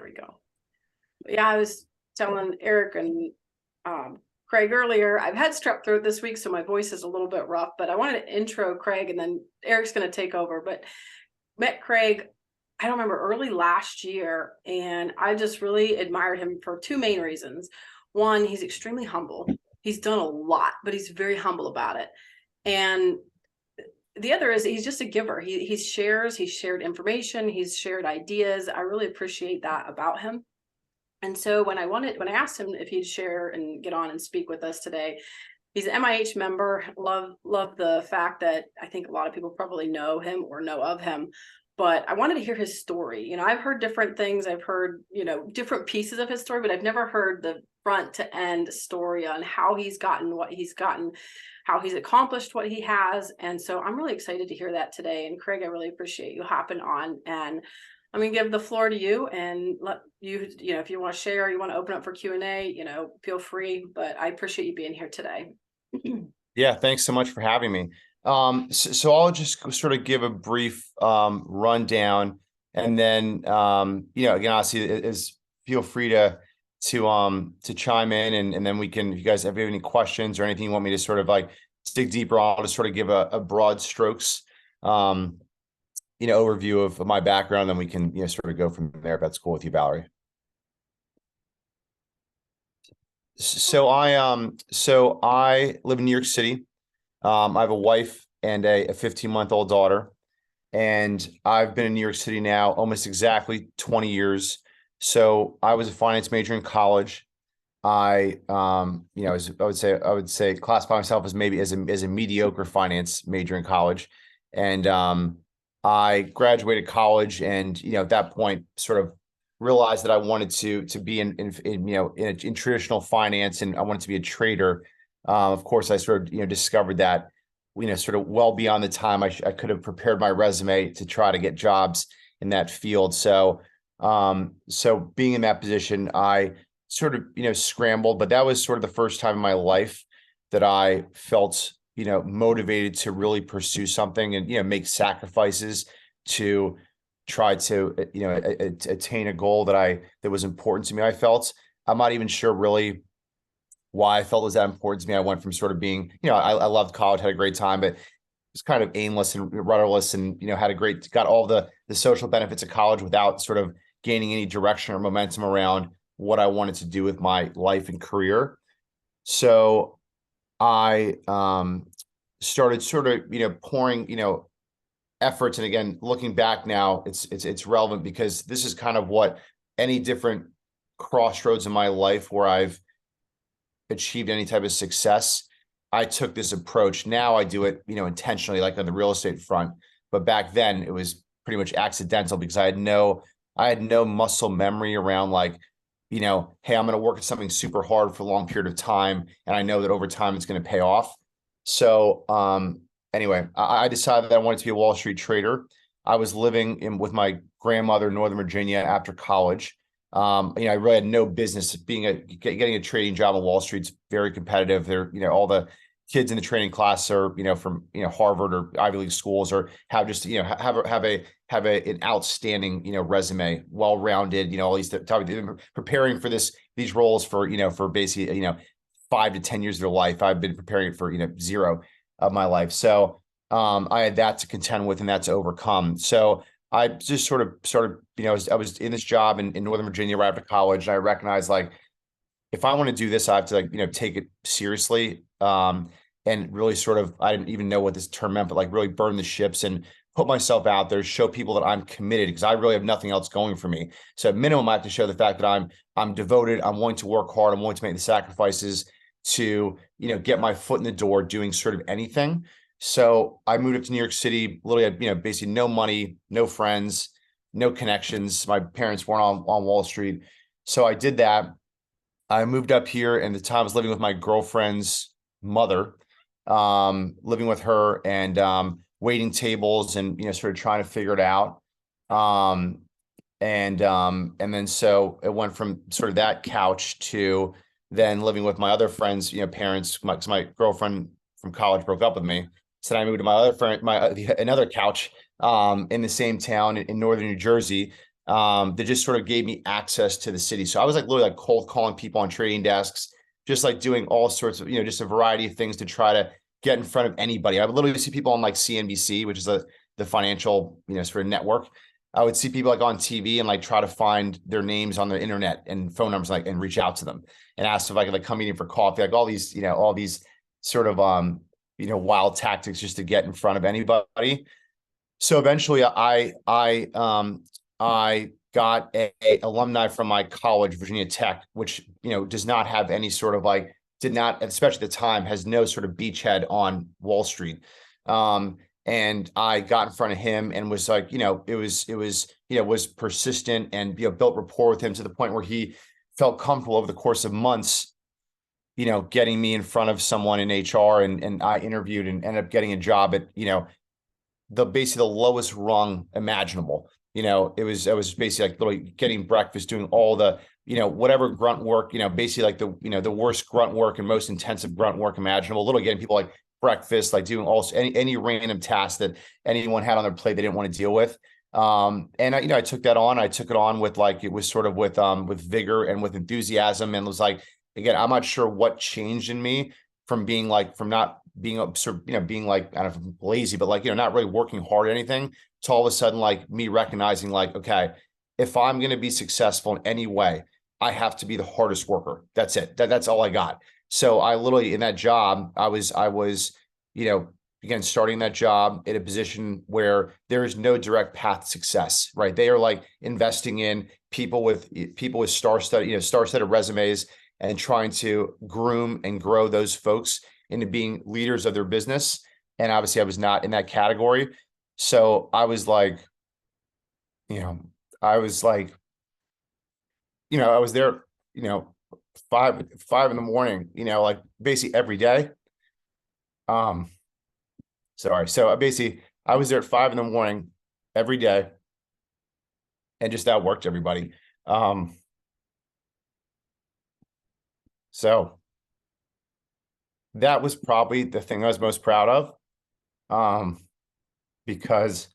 There we go. Yeah, I was telling Eric and Craig earlier, I've had strep throat this week, so my voice is a little bit rough, but I wanted to intro Craig and then Eric's going to take over. But met Craig, I don't remember, early last year, and I just really admired him for two main reasons. One, he's extremely humble. He's done a lot, but he's very humble about it. And the other is he's just a giver. He's shared information, he's shared ideas. I really appreciate that about him. And so when I asked him if he'd share and get on and speak with us today, he's an MIH member. Love the fact that I think a lot of people probably know him or know of him. But I wanted to hear his story. You know, I've heard different things. I've heard, different pieces of his story, but I've never heard the front to end story on how he's gotten what he's gotten, how he's accomplished what he has. And so I'm really excited to hear that today. And Craig, I really appreciate you hopping on, and I'm going to give the floor to you and let you, if you want to share, you want to open up for Q&A, feel free, but I appreciate you being here today. Yeah, thanks so much for having me. So I'll just sort of give a brief rundown, and then again, obviously, feel free to chime in, and then we can, if you guys have any questions or anything you want me to sort of like dig deeper on, I'll just sort of give a broad strokes overview of my background, then we can sort of go from there, if that's cool with you, Valerie. So I live in New York City. I have a wife and a 15-month-old daughter, and I've been in New York City now almost exactly 20 years. So I was a finance major in college. I would say classify myself as maybe as a mediocre finance major in college. And I graduated college, and at that point sort of realized that I wanted to be in traditional finance, and I wanted to be a trader. Of course, I sort of discovered that sort of well beyond the time I could have prepared my resume to try to get jobs in that field. So being in that position, I sort of scrambled, but that was sort of the first time in my life that I felt motivated to really pursue something and make sacrifices to try to attain a goal that was important to me. I'm not even sure really why I felt it was that important to me. I went from sort of being, I loved college, had a great time, but it was kind of aimless and rudderless, and got all the social benefits of college without sort of gaining any direction or momentum around what I wanted to do with my life and career. So I started sort of pouring efforts, and again, looking back now, it's relevant because this is kind of what any different crossroads in my life where I've achieved any type of success, I took this approach. Now I do it intentionally, like on the real estate front, but back then it was pretty much accidental because I had no muscle memory around like, hey, I'm going to work at something super hard for a long period of time, and I know that over time it's going to pay off. So anyway, I decided that I wanted to be a Wall Street trader. I was living with my grandmother in Northern Virginia after college. I really had no business getting a trading job on Wall Street's very competitive. There, all the kids in the trading class are, from Harvard or Ivy League schools, or have just have an outstanding resume, well-rounded. All these preparing for these roles for basically 5 to 10 years of their life. I've been preparing for 0 of my life. So I had that to contend with and that to overcome. So I just sort of started, I was in this job in Northern Virginia right after college, and I recognized like, if I want to do this, I have to take it seriously. And really sort of, I didn't even know what this term meant, but like really burn the ships and put myself out there, show people that I'm committed, because I really have nothing else going for me. So at minimum, I have to show the fact that I'm devoted, I'm willing to work hard, I'm willing to make the sacrifices to, get my foot in the door doing sort of anything. So I moved up to New York City, literally had, basically no money, no friends, no connections. My parents weren't on Wall Street. So I did that. I moved up here, and the time I was living with my girlfriend's mother, living with her and waiting tables and, sort of trying to figure it out. And then so it went from sort of that couch to then living with my other friends, parents. My girlfriend from college broke up with me. So I moved to my other friend, another couch in the same town in northern New Jersey. that just sort of gave me access to the city. So I was like literally like cold calling people on trading desks, just like doing all sorts of, just a variety of things to try to get in front of anybody. I would literally see people on like CNBC, which is the financial, sort of network. I would see people like on TV and like try to find their names on the internet and phone numbers, like, and reach out to them and ask if I could like come in for coffee, like all these sort of, wild tactics just to get in front of anybody. So eventually I got a alumni from my college, Virginia Tech, which, does not have any sort of like, did not, especially at the time, has no sort of beachhead on Wall Street. And I got in front of him and was like, was persistent and, built rapport with him to the point where he felt comfortable over the course of months, getting me in front of someone in HR, and I interviewed and ended up getting a job at, basically the lowest rung imaginable. I was basically like literally getting breakfast, doing all the, whatever grunt work, basically like the worst grunt work and most intensive grunt work imaginable, literally getting people like breakfast, like doing also any random task that anyone had on their plate they didn't want to deal with. And I took that on. I took it on with like, it was sort of with vigor and with enthusiasm, and was like, again, I'm not sure what changed in me from not being sort of, being like, I don't know, lazy, but like, not really working hard or anything, to all of a sudden, like me recognizing like, okay, if I'm going to be successful in any way, I have to be the hardest worker. That's it. That's all I got. So I literally, in that job, I was, again, starting that job at a position where there is no direct path to success, right? They are like investing in people with star-studded resumes, and trying to groom and grow those folks into being leaders of their business. And obviously I was not in that category. So I was like, I was like, I was there, 5 in the morning, like basically every day. Sorry. So I was there at 5 in the morning every day, and just outworked everybody. So that was probably the thing I was most proud of. Because,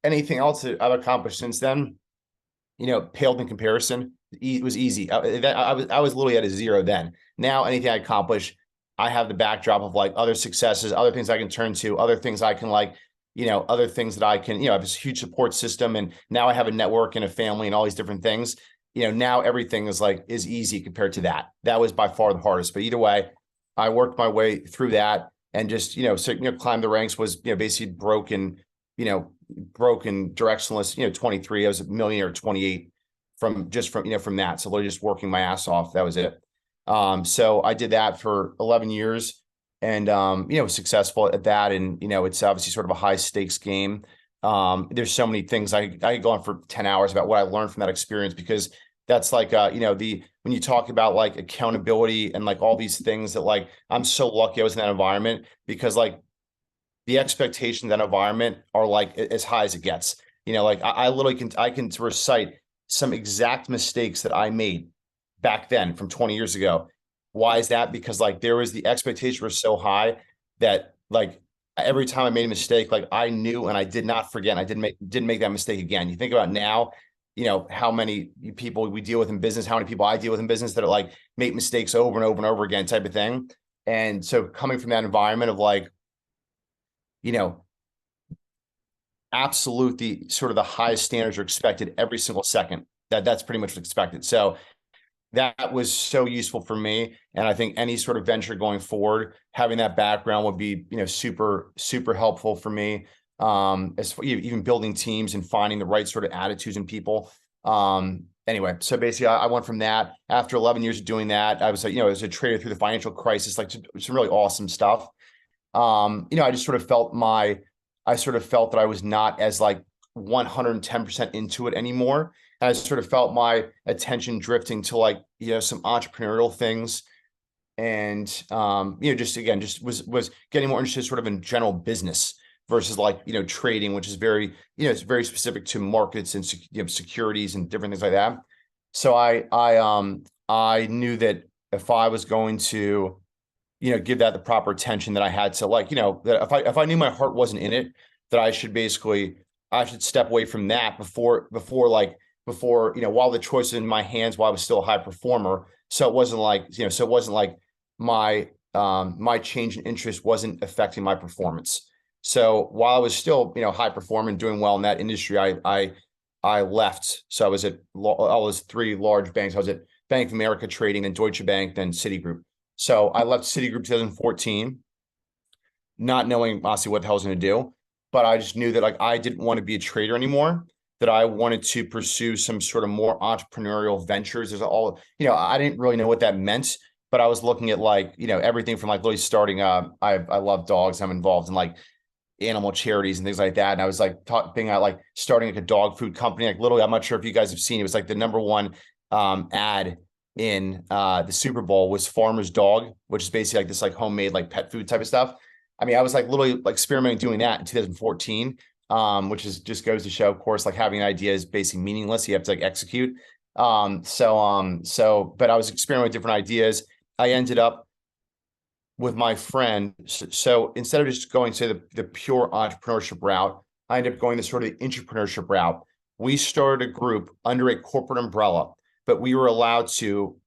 anything else that I've accomplished since then, paled in comparison. It was easy. I was literally at a zero then. Now, anything I accomplish, I have the backdrop of like other successes, other things I can turn to, other things I can like, other things that I can, I have this huge support system, and now I have a network and a family and all these different things. Now everything is easy compared to that. That was by far the hardest. But either way, I worked my way through that, and just, climbed the ranks, was, basically broken directionless, 23. I was a millionaire at 28 from that. So literally just working my ass off. That was it. So I did that for 11 years, and, was successful at that. And, it's obviously sort of a high stakes game. There's so many things I could go on for 10 hours about what I learned from that experience, because that's like, when you talk about like accountability and like all these things, that like, I'm so lucky I was in that environment, because like the expectations in that environment are like as high as it gets. Like I literally can recite some exact mistakes that I made back then from 20 years ago. Why is that? Because like the expectations were so high that like every time I made a mistake, like I knew, and I did not forget, and I didn't make that mistake again. You think about now, how many people we deal with in business, how many people I deal with in business that are like make mistakes over and over and over again type of thing. And so coming from that environment of like, absolute, sort of the highest standards are expected every single second. That's pretty much what's expected. So that was so useful for me. And I think any sort of venture going forward, having that background would be, super, super helpful for me. As for even building teams and finding the right sort of attitudes in people. Anyway, so basically I went from that. After 11 years of doing that, I was like, as a trader through the financial crisis, like some really awesome stuff. I just sort of felt that I was not as like 110% into it anymore. And I sort of felt my attention drifting to like, some entrepreneurial things. And, just was getting more interested sort of in general business versus like, trading, which is very, it's very specific to markets and, securities and different things like that. So I knew that if I was going to, give that the proper attention, that I had to like, that if I knew my heart wasn't in it, that I should basically, I should step away from that before, while the choice was in my hands, while I was still a high performer. So it wasn't like my change in interest wasn't affecting my performance. So while I was still, high performing, doing well in that industry, I left. So I was three large banks. I was at Bank of America trading, then Deutsche Bank, then Citigroup. So I left Citigroup 2014, not knowing honestly what the hell I was going to do, but I just knew that like I didn't want to be a trader anymore, that I wanted to pursue some sort of more entrepreneurial ventures. I didn't really know what that meant, but I was looking at everything from like literally starting, I love dogs. I'm involved in like animal charities and things like that. And I was like being out like starting like a dog food company. Like literally, I'm not sure if you guys have seen, it was like the number one ad in the Super Bowl was Farmer's Dog, which is basically like this like homemade like pet food type of stuff. I mean, I was like literally like experimenting doing that in 2014, which is just goes to show, of course, like having an idea is basically meaningless. You have to like execute. But I was experimenting with different ideas. I ended up with my friend. So instead of just going to the pure entrepreneurship route, I ended up going the sort of entrepreneurship route. We started a group under a corporate umbrella, but we were allowed to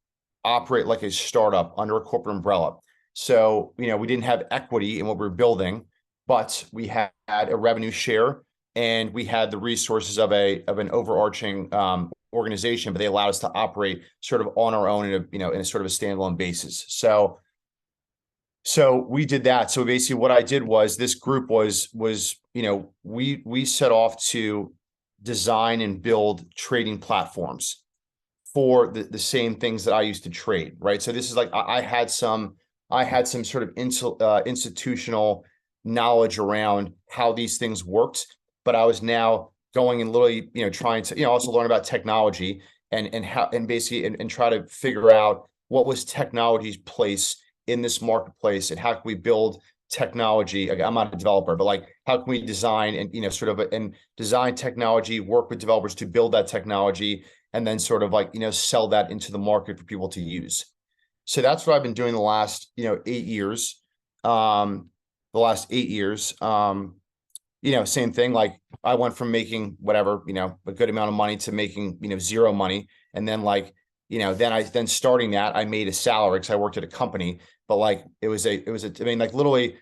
operate like a startup under a corporate umbrella. So, we didn't have equity in what we were building, but we had a revenue share and we had the resources of an overarching organization, but they allowed us to operate sort of on our own in a sort of a standalone basis. So we did that. So basically what I did was this group was, we set off to design and build trading platforms for the same things that I used to trade, right? So this is like, I had some sort of institutional knowledge around how these things worked, but I was now going and literally, trying to, also learn about technology and how, and basically, and try to figure out what was technology's place in this marketplace and how can we build technology. I'm not a developer, but like, how can we design and, and design technology, work with developers to build that technology, and then sort of like, sell that into the market for people to use. So that's what I've been doing the last, 8 years. Same thing. Like I went from making whatever, a good amount of money to making, zero money. And then then starting that, I made a salary because I worked at a company, but like, literally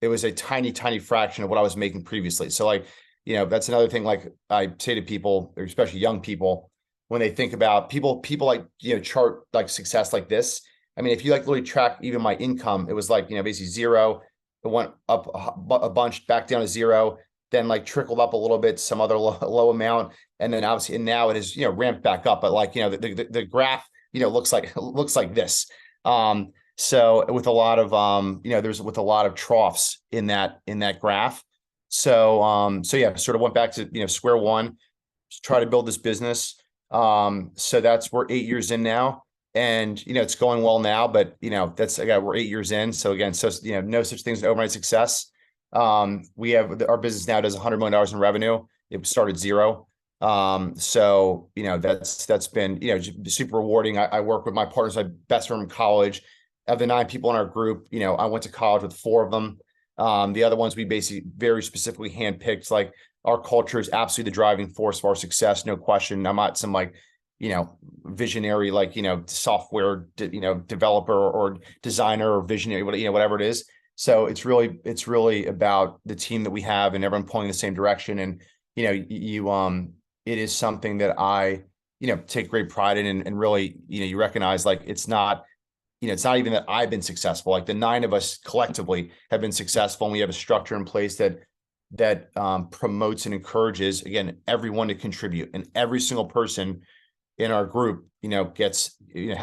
it was a tiny, tiny fraction of what I was making previously. So like, that's another thing. Like I say to people, or especially young people, when they think about people like, chart like success like this. I mean, if you like literally track even my income, it was like, basically zero. It went up a bunch, back down to zero, then like trickled up a little bit, some other low amount. And then obviously, and now it is, ramped back up. But like, the graph, looks like this. So with a lot of, there's with a lot of troughs in that graph. So yeah, sort of went back to, square one, try to build this business. So we're 8 years in now. And it's going well now, but we're 8 years in. So again, no such thing as overnight success. We have our business now does $100 million in revenue. It started zero. So that's been super rewarding. I work with my partners, my best friend from college. Of the 9 people in our group, I went to college with 4 of them. The other ones we basically very specifically handpicked. Like our culture is absolutely the driving force of our success, no question. I'm not some like visionary, like, software, developer or designer or visionary, whatever it is. So it's really about the team that we have and everyone pulling in the same direction. And, it is something that I, take great pride in and really, you recognize like, it's not even that I've been successful. Like the 9 of us collectively have been successful, and we have a structure in place that promotes and encourages, again, everyone to contribute, and every single person in our group, gets,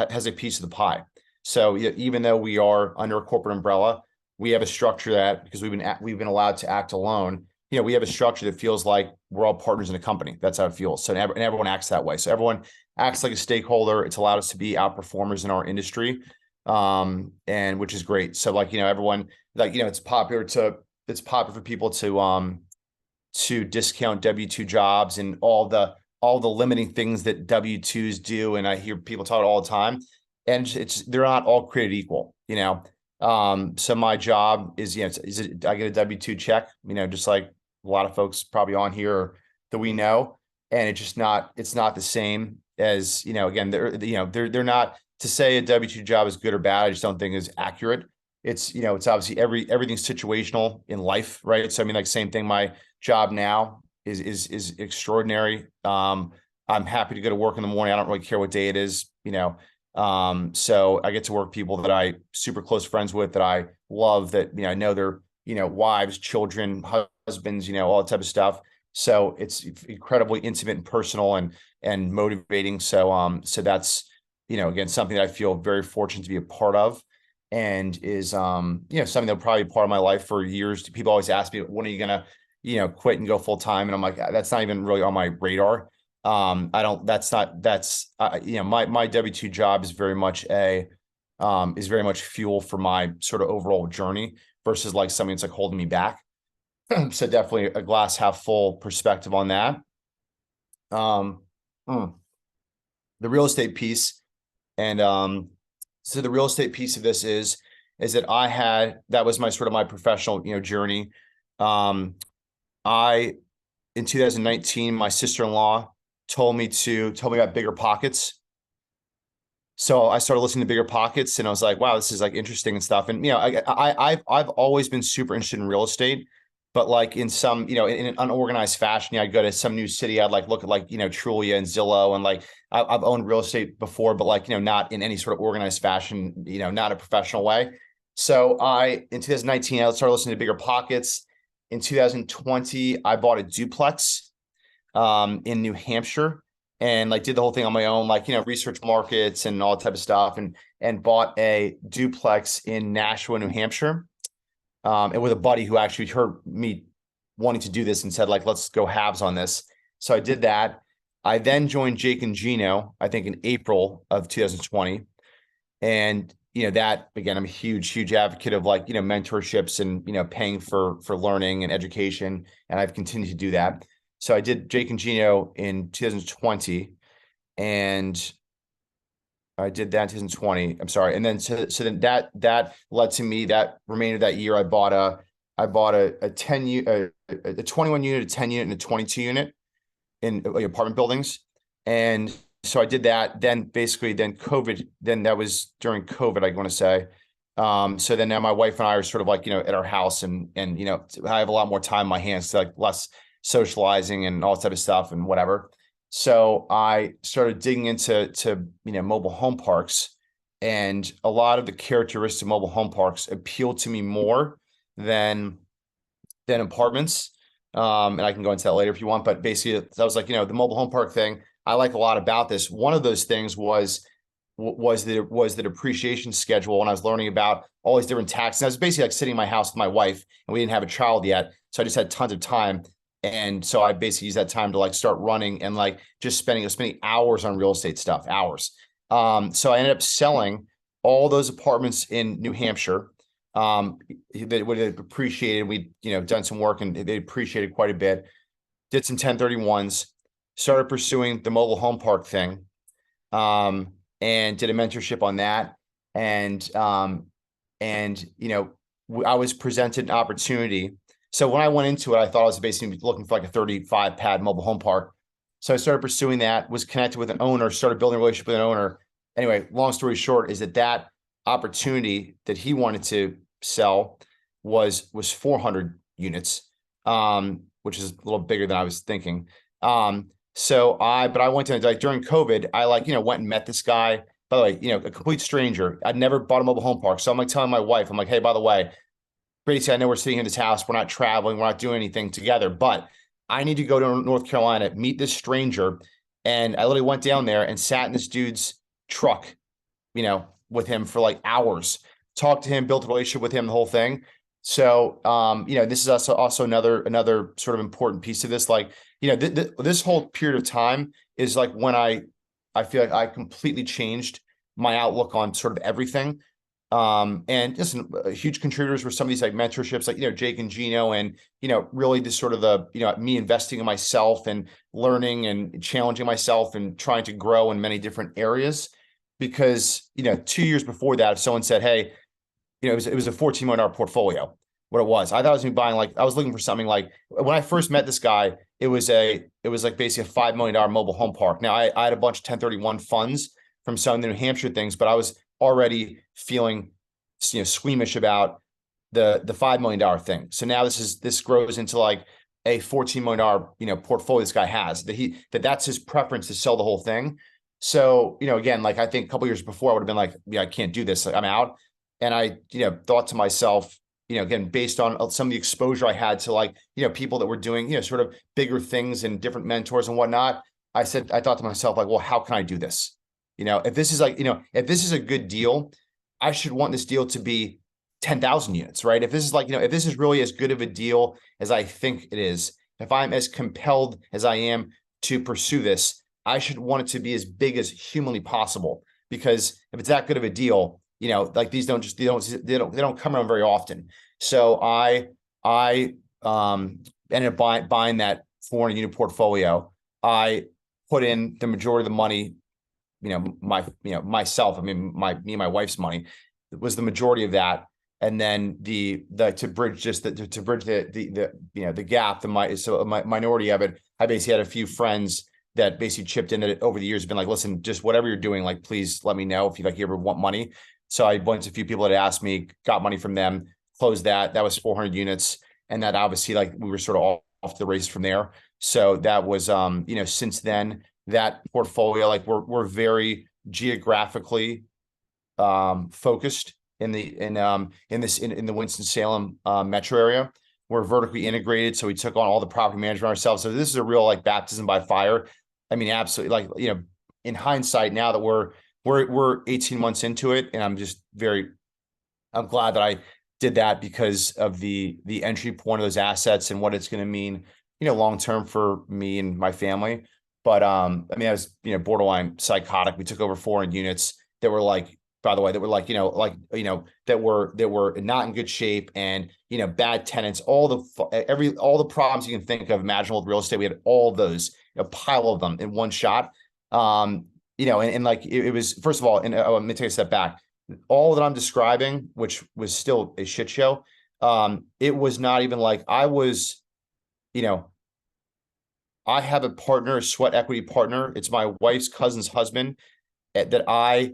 has a piece of the pie. So even though we are under a corporate umbrella, we have a structure that, because we've been allowed to act alone, we have a structure that feels like we're all partners in a company. That's how it feels. So and everyone acts that way. So everyone acts like a stakeholder. It's allowed us to be outperformers in our industry, and which is great. So like, everyone, like, it's popular for people to discount W-2 jobs and all the limiting things that W-2s do. And I hear people talk all the time, and they're not all created equal, So my job is, I get a W-2 check, just like a lot of folks probably on here that we know. And it's not the same as, again, they're not, to say a W-2 job is good or bad, I just don't think is accurate. It's, it's obviously everything's situational in life, right? So I mean, like, same thing, my job now is extraordinary. I'm happy to go to work in the morning. I don't really care what day it is, so I get to work with people that I super close friends with, that I love, that, I know their, wives, children, husbands, all that type of stuff. So it's incredibly intimate and personal and motivating. So that's, again, something that I feel very fortunate to be a part of, and is, something that'll probably be part of my life for years. People always ask me, when are you gonna, quit and go full time? And I'm like, that's not even really on my radar. I don't, that's not, that's, my W-2 job is very much fuel for my sort of overall journey, versus like something that's like holding me back. So definitely a glass half full perspective on that. The real estate piece. And, so the real estate piece of this is that that was my sort of my professional, journey. In 2019, my sister-in-law told me about Bigger Pockets. So I started listening to Bigger Pockets, and I was like, wow, this is like interesting and stuff. And, I've always been super interested in real estate, but like in some, in an unorganized fashion. I'd go to some new city. I'd like look at like, Trulia and Zillow, and like I've owned real estate before, but like, not in any sort of organized fashion, not a professional way. So in 2019, I started listening to Bigger Pockets. In 2020, I bought a duplex in New Hampshire, and like did the whole thing on my own, like, research markets and all that type of stuff, and bought a duplex in Nashua, New Hampshire. And with a buddy who actually heard me wanting to do this and said, like, let's go halves on this. So I did that. I then joined Jake and Gino, I think in April of 2020. And, that, again, I'm a huge advocate of like, mentorships and, paying for learning and education. And I've continued to do that. So I did Jake and Gino in 2020, and I did that in 2020. I'm sorry. And then so then that led to me, that remainder of that year, I bought a 21 unit, a 10 unit, and a 22 unit in like apartment buildings. And so I did that. Then basically COVID, then that was during COVID, I want to say. So then now my wife and I are sort of like, at our house, and I have a lot more time in my hands, so like less socializing and all that type of stuff and whatever. So I started digging into mobile home parks, and a lot of the characteristics of mobile home parks appealed to me more than apartments. And I can go into that later if you want, but basically that was like, the mobile home park thing. I like a lot about this. One of those things was the depreciation schedule. When I was learning about all these different taxes, I was basically like sitting in my house with my wife, and we didn't have a child yet. So I just had tons of time. And so I basically used that time to like start running and like just spending hours on real estate stuff, hours. So I ended up selling all those apartments in New Hampshire. They would have appreciated. We'd, done some work, and they appreciated quite a bit. Did some 1031s, started pursuing the mobile home park thing, and did a mentorship on that. And I was presented an opportunity. So when I went into it, I thought I was basically looking for like a 35 pad mobile home park. So I started pursuing that, was connected with an owner, started building a relationship with an owner. Anyway, long story short is that opportunity that he wanted to sell was 400 units, which is a little bigger than I was thinking. But I went to, like, during COVID, I went and met this guy, by the way, a complete stranger. I'd never bought a mobile home park. So I'm like telling my wife, I'm like, hey, by the way, basically, I know we're sitting in this house, we're not traveling, we're not doing anything together, but I need to go to North Carolina, meet this stranger. And I literally went down there and sat in this dude's truck, with him for like hours, talked to him, built a relationship with him, the whole thing. So, this is also another sort of important piece of this. Like, this whole period of time is like when I feel like I completely changed my outlook on sort of everything. And listen, huge contributors were some of these like mentorships, like, Jake and Gino, and, really this sort of me investing in myself and learning and challenging myself and trying to grow in many different areas. Because, 2 years before that, if someone said, hey, it was a $14 million portfolio. what it was. I thought I was gonna be buying, like, I was looking for something like, when I first met this guy, it was like basically a $5 million mobile home park. Now I had a bunch of 1031 funds from some of the New Hampshire things, but I was already feeling, squeamish about the $5 million thing. So now this grows into like a $14 million, portfolio this guy has, that's his preference to sell the whole thing. So, again, like, I think a couple years before I would have been like, yeah, I can't do this. I'm out. And I, thought to myself, again, based on some of the exposure I had to, like, people that were doing, sort of bigger things and different mentors and whatnot. I thought to myself, like, well, how can I do this? If this is like, if this is a good deal, I should want this deal to be 10,000 units, right? If this is like, if this is really as good of a deal as I think it is, if I'm as compelled as I am to pursue this, I should want it to be as big as humanly possible. Because if it's that good of a deal, like, these they don't come around very often. So I ended up buying that 400 unit portfolio. I put in the majority of the money, myself. I mean, me and my wife's money was the majority of that. And then to bridge the gap, my minority of it, I basically had a few friends that basically chipped in that over the years have been like, listen, just whatever you're doing, like, please let me know if you ever want money. So I went to a few people that asked me, got money from them, closed that. That was 400 units. And that obviously, like, we were sort of off the race from there. So that was, since then, that portfolio, like, we're very geographically focused in the Winston-Salem metro area. We're vertically integrated, so we took on all the property management ourselves. So this is a real, like, baptism by fire. I mean, absolutely, like, in hindsight, now that we're 18 months into it, and I'm glad that I did that because of the entry point of those assets and what it's going to mean, long term for me and my family. But I mean, I was, borderline psychotic. We took over 400 units that were like, by the way, that were like, that were not in good shape, and, bad tenants, all the problems you can think of imaginable with real estate. We had all of those, a pile of them in one shot. And like, it was, first of all, and let me take a step back. All that I'm describing, which was still a shit show, it was not even like I was, I have a partner, a sweat equity partner. It's my wife's cousin's husband that I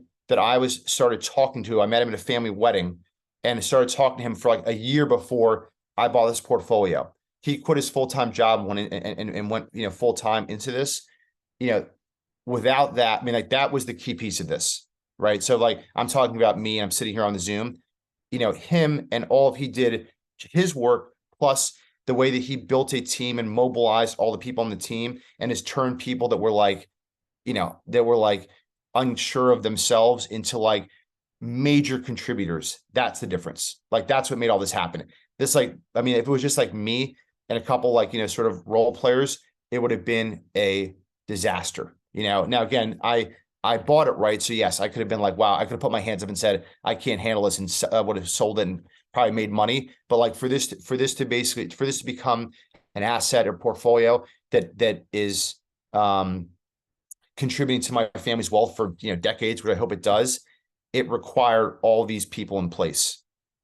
started talking to. I met him at a family wedding and started talking to him for like a year before I bought this portfolio. He quit his full-time job and went, full-time into this. Without that, I mean, like, that was the key piece of this, right? So, like, I'm talking about me, I'm sitting here on the Zoom, him and all of he did, his work, plus the way that he built a team and mobilized all the people on the team, and has turned people that were like, unsure of themselves into, like, major contributors. That's the difference. Like, that's what made all this happen. This, like, I mean, if it was just like me and a couple, like, sort of role players, it would have been a disaster. Now, again, I bought it right. So yes, I could have been like, wow, I could have put my hands up and said, I can't handle this, and would have sold it and probably made money. But, like, for this to become an asset or portfolio that is contributing to my family's wealth for, decades, what I hope it does, it required all these people in place.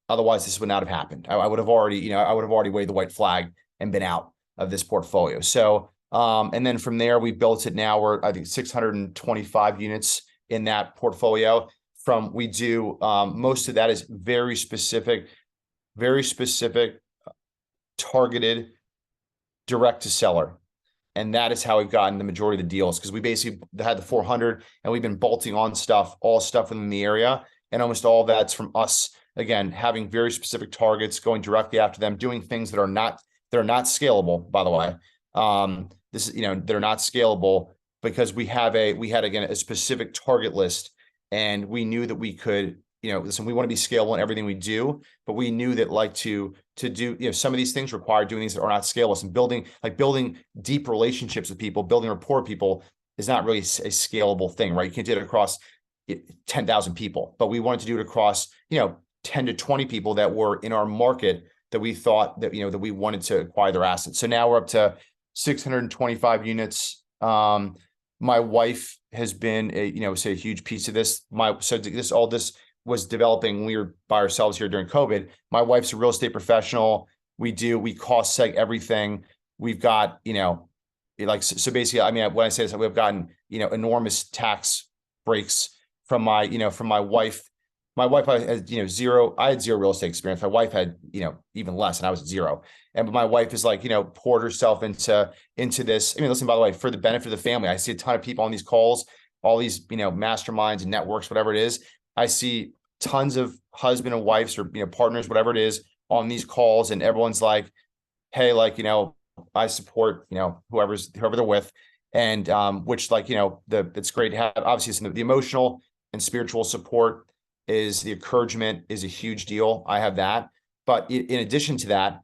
Otherwise, this would not have happened. I would have already, waved the white flag and been out of this portfolio. So, and then from there, we built it. Now we're, I think, 625 units in that portfolio. We do, most of that is very specific, targeted, direct to seller. And that is how we've gotten the majority of the deals, because we basically had the 400 and we've been bolting on all stuff within the area. And almost all of that's from us, again, having very specific targets, going directly after them, doing things that are not scalable, by the way. They're not scalable because we had, again, a specific target list, and we knew that we could, listen, we want to be scalable in everything we do, but we knew that, like, to do, some of these things require doing things that are not scalable, and building deep relationships with people, building rapport with people is not really a scalable thing, right? You can't do it across 10,000 people, but we wanted to do it across, 10 to 20 people that were in our market that we thought that, that we wanted to acquire their assets. So now we're up to 625 units. My wife has been a huge piece of this. All this was developing when we were by ourselves here during COVID. My wife's a real estate professional. We cost seg everything. We've got, like, so basically, I mean, when I say this, we've gotten, enormous tax breaks from my wife. My wife has, zero, I had zero real estate experience. My wife had, even less, and I was at zero. But my wife is like, poured herself into this. I mean, listen, by the way, for the benefit of the family, I see a ton of people on these calls, all these, masterminds and networks, whatever it is. I see tons of husband and wives or, partners, whatever it is, on these calls, and everyone's like, hey, like, I support, whoever they're with. And which, like, it's great to have. Obviously, the emotional and spiritual support is the encouragement is a huge deal. I have that. But in addition to that,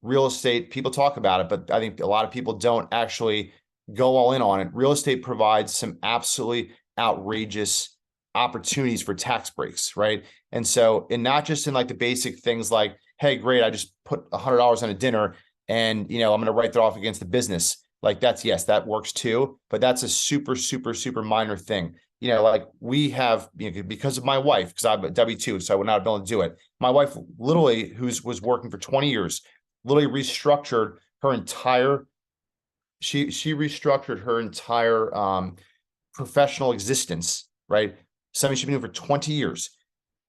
real estate, people talk about it, but I think a lot of people don't actually go all in on it. Real estate provides some absolutely outrageous opportunities for tax breaks, right? And so, and not just in like the basic things like, hey, great, I just put $100 on a dinner and, I'm going to write that off against the business. Like yes, that works too, but that's a super, super, super minor thing. Like we have, because of my wife, because I'm a W-2, so I would not be able to do it. My wife literally, was working for 20 years, literally restructured her entire, she restructured her entire professional existence, right? Something she's been doing for 20 years.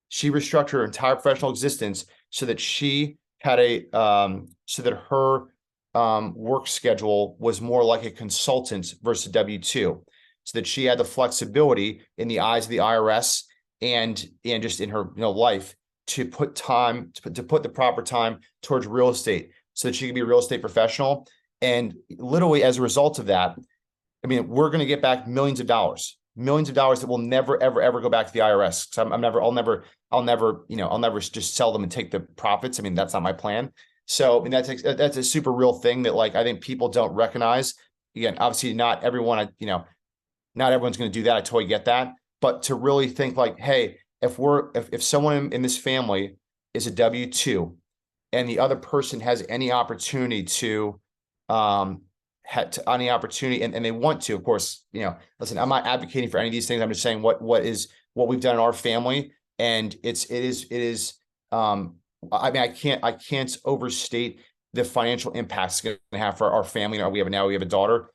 She restructured her entire professional existence so that she had so that her work schedule was more like a consultant versus W-2, so that she had the flexibility in the eyes of the IRS and just in her life to put the proper time towards real estate so that she could be a real estate professional. And literally as a result of that, I mean, we're going to get back millions of dollars that will never, ever, ever go back to the IRS. So I'll never just sell them and take the profits. I mean, that's not my plan. So, I mean, that's a super real thing that, like, I think people don't recognize. Again, obviously not everyone, not everyone's going to do that. I totally get that. But to really think like, hey, if someone in this family is a W-2 and the other person has any opportunity to, any opportunity and they want to, of course, listen, I'm not advocating for any of these things. I'm just saying what we've done in our family. And it is, I mean, I can't overstate the financial impact it's going to have for our family. We have a daughter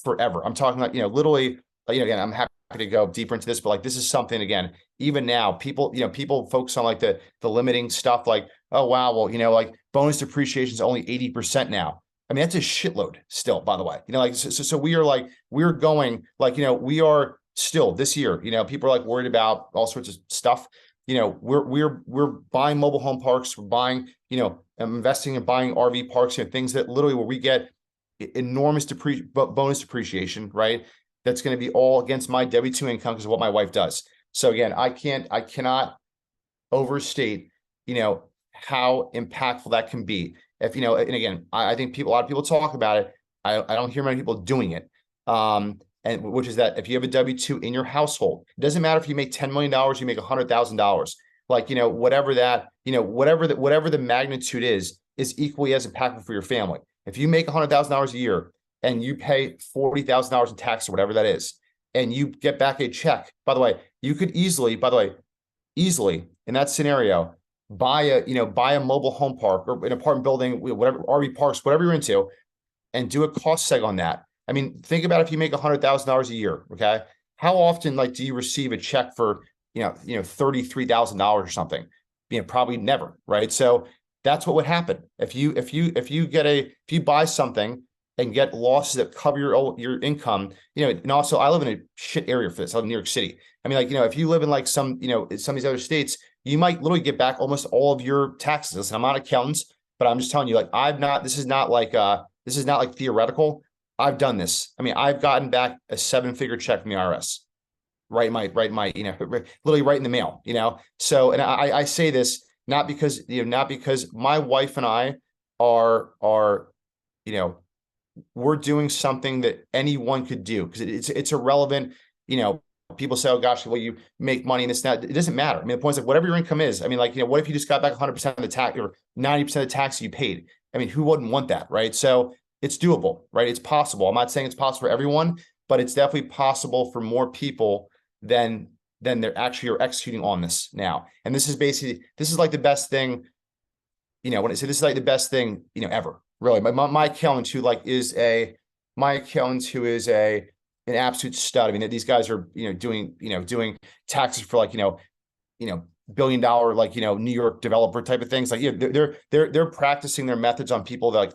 forever. I'm talking like, literally, again, I'm happy to go deeper into this, but like, this is something, again, even now people focus on like the limiting stuff, like, oh, wow, well, like bonus depreciation is only 80% now. I mean, that's a shitload still, by the way, like, so we're going like, we are still this year, people are like worried about all sorts of stuff. We're buying mobile home parks, we're buying, investing in buying RV parks, things that literally where we get enormous bonus depreciation, right? That's going to be all against my W-2 income because of what my wife does. So again, I cannot overstate, how impactful that can be. If, and again, I think a lot of people talk about it. I don't hear many people doing it. And which is that if you have a W-2 in your household, it doesn't matter if you make $10 million, you make $100,000, like, whatever the magnitude is equally as impactful for your family. If you make $100,000 a year and you pay $40,000 in tax or whatever that is, and you get back a check, by the way, you could easily in that scenario, buy a mobile home park or an apartment building, whatever, RV parks, whatever you're into, and do a cost seg on that. I mean, think about if you make $100,000 a year, okay? How often do you receive a check for, $33,000 or something? Probably never, right? So that's what would happen if you buy something and get losses that cover your income, and also I live in a shit area for this. I live in New York City. I mean, like, if you live in like some of these other states, you might literally get back almost all of your taxes. Listen, I'm not an accountant, but I'm just telling you, like, this is not like theoretical. I've done this. I mean, I've gotten back a 7-figure check from the IRS, right? Literally right in the mail, So, and I say this not because my wife and I are, we're doing something that anyone could do because it's irrelevant. People say, oh gosh, well, you make money and it's not, it doesn't matter. I mean, the point is like, whatever your income is, I mean, like, what if you just got back 100% of the tax or 90% of the tax you paid? I mean, who wouldn't want that, right? So it's doable, right? It's possible. I'm not saying it's possible for everyone, but it's definitely possible for more people than then they're actually are executing on this now. And this is like the best thing, when I say this is like the best thing, ever, really. My accountant who is an absolute stud. I mean, these guys are, doing taxes for billion dollar, New York developer type of things. They're practicing their methods on people that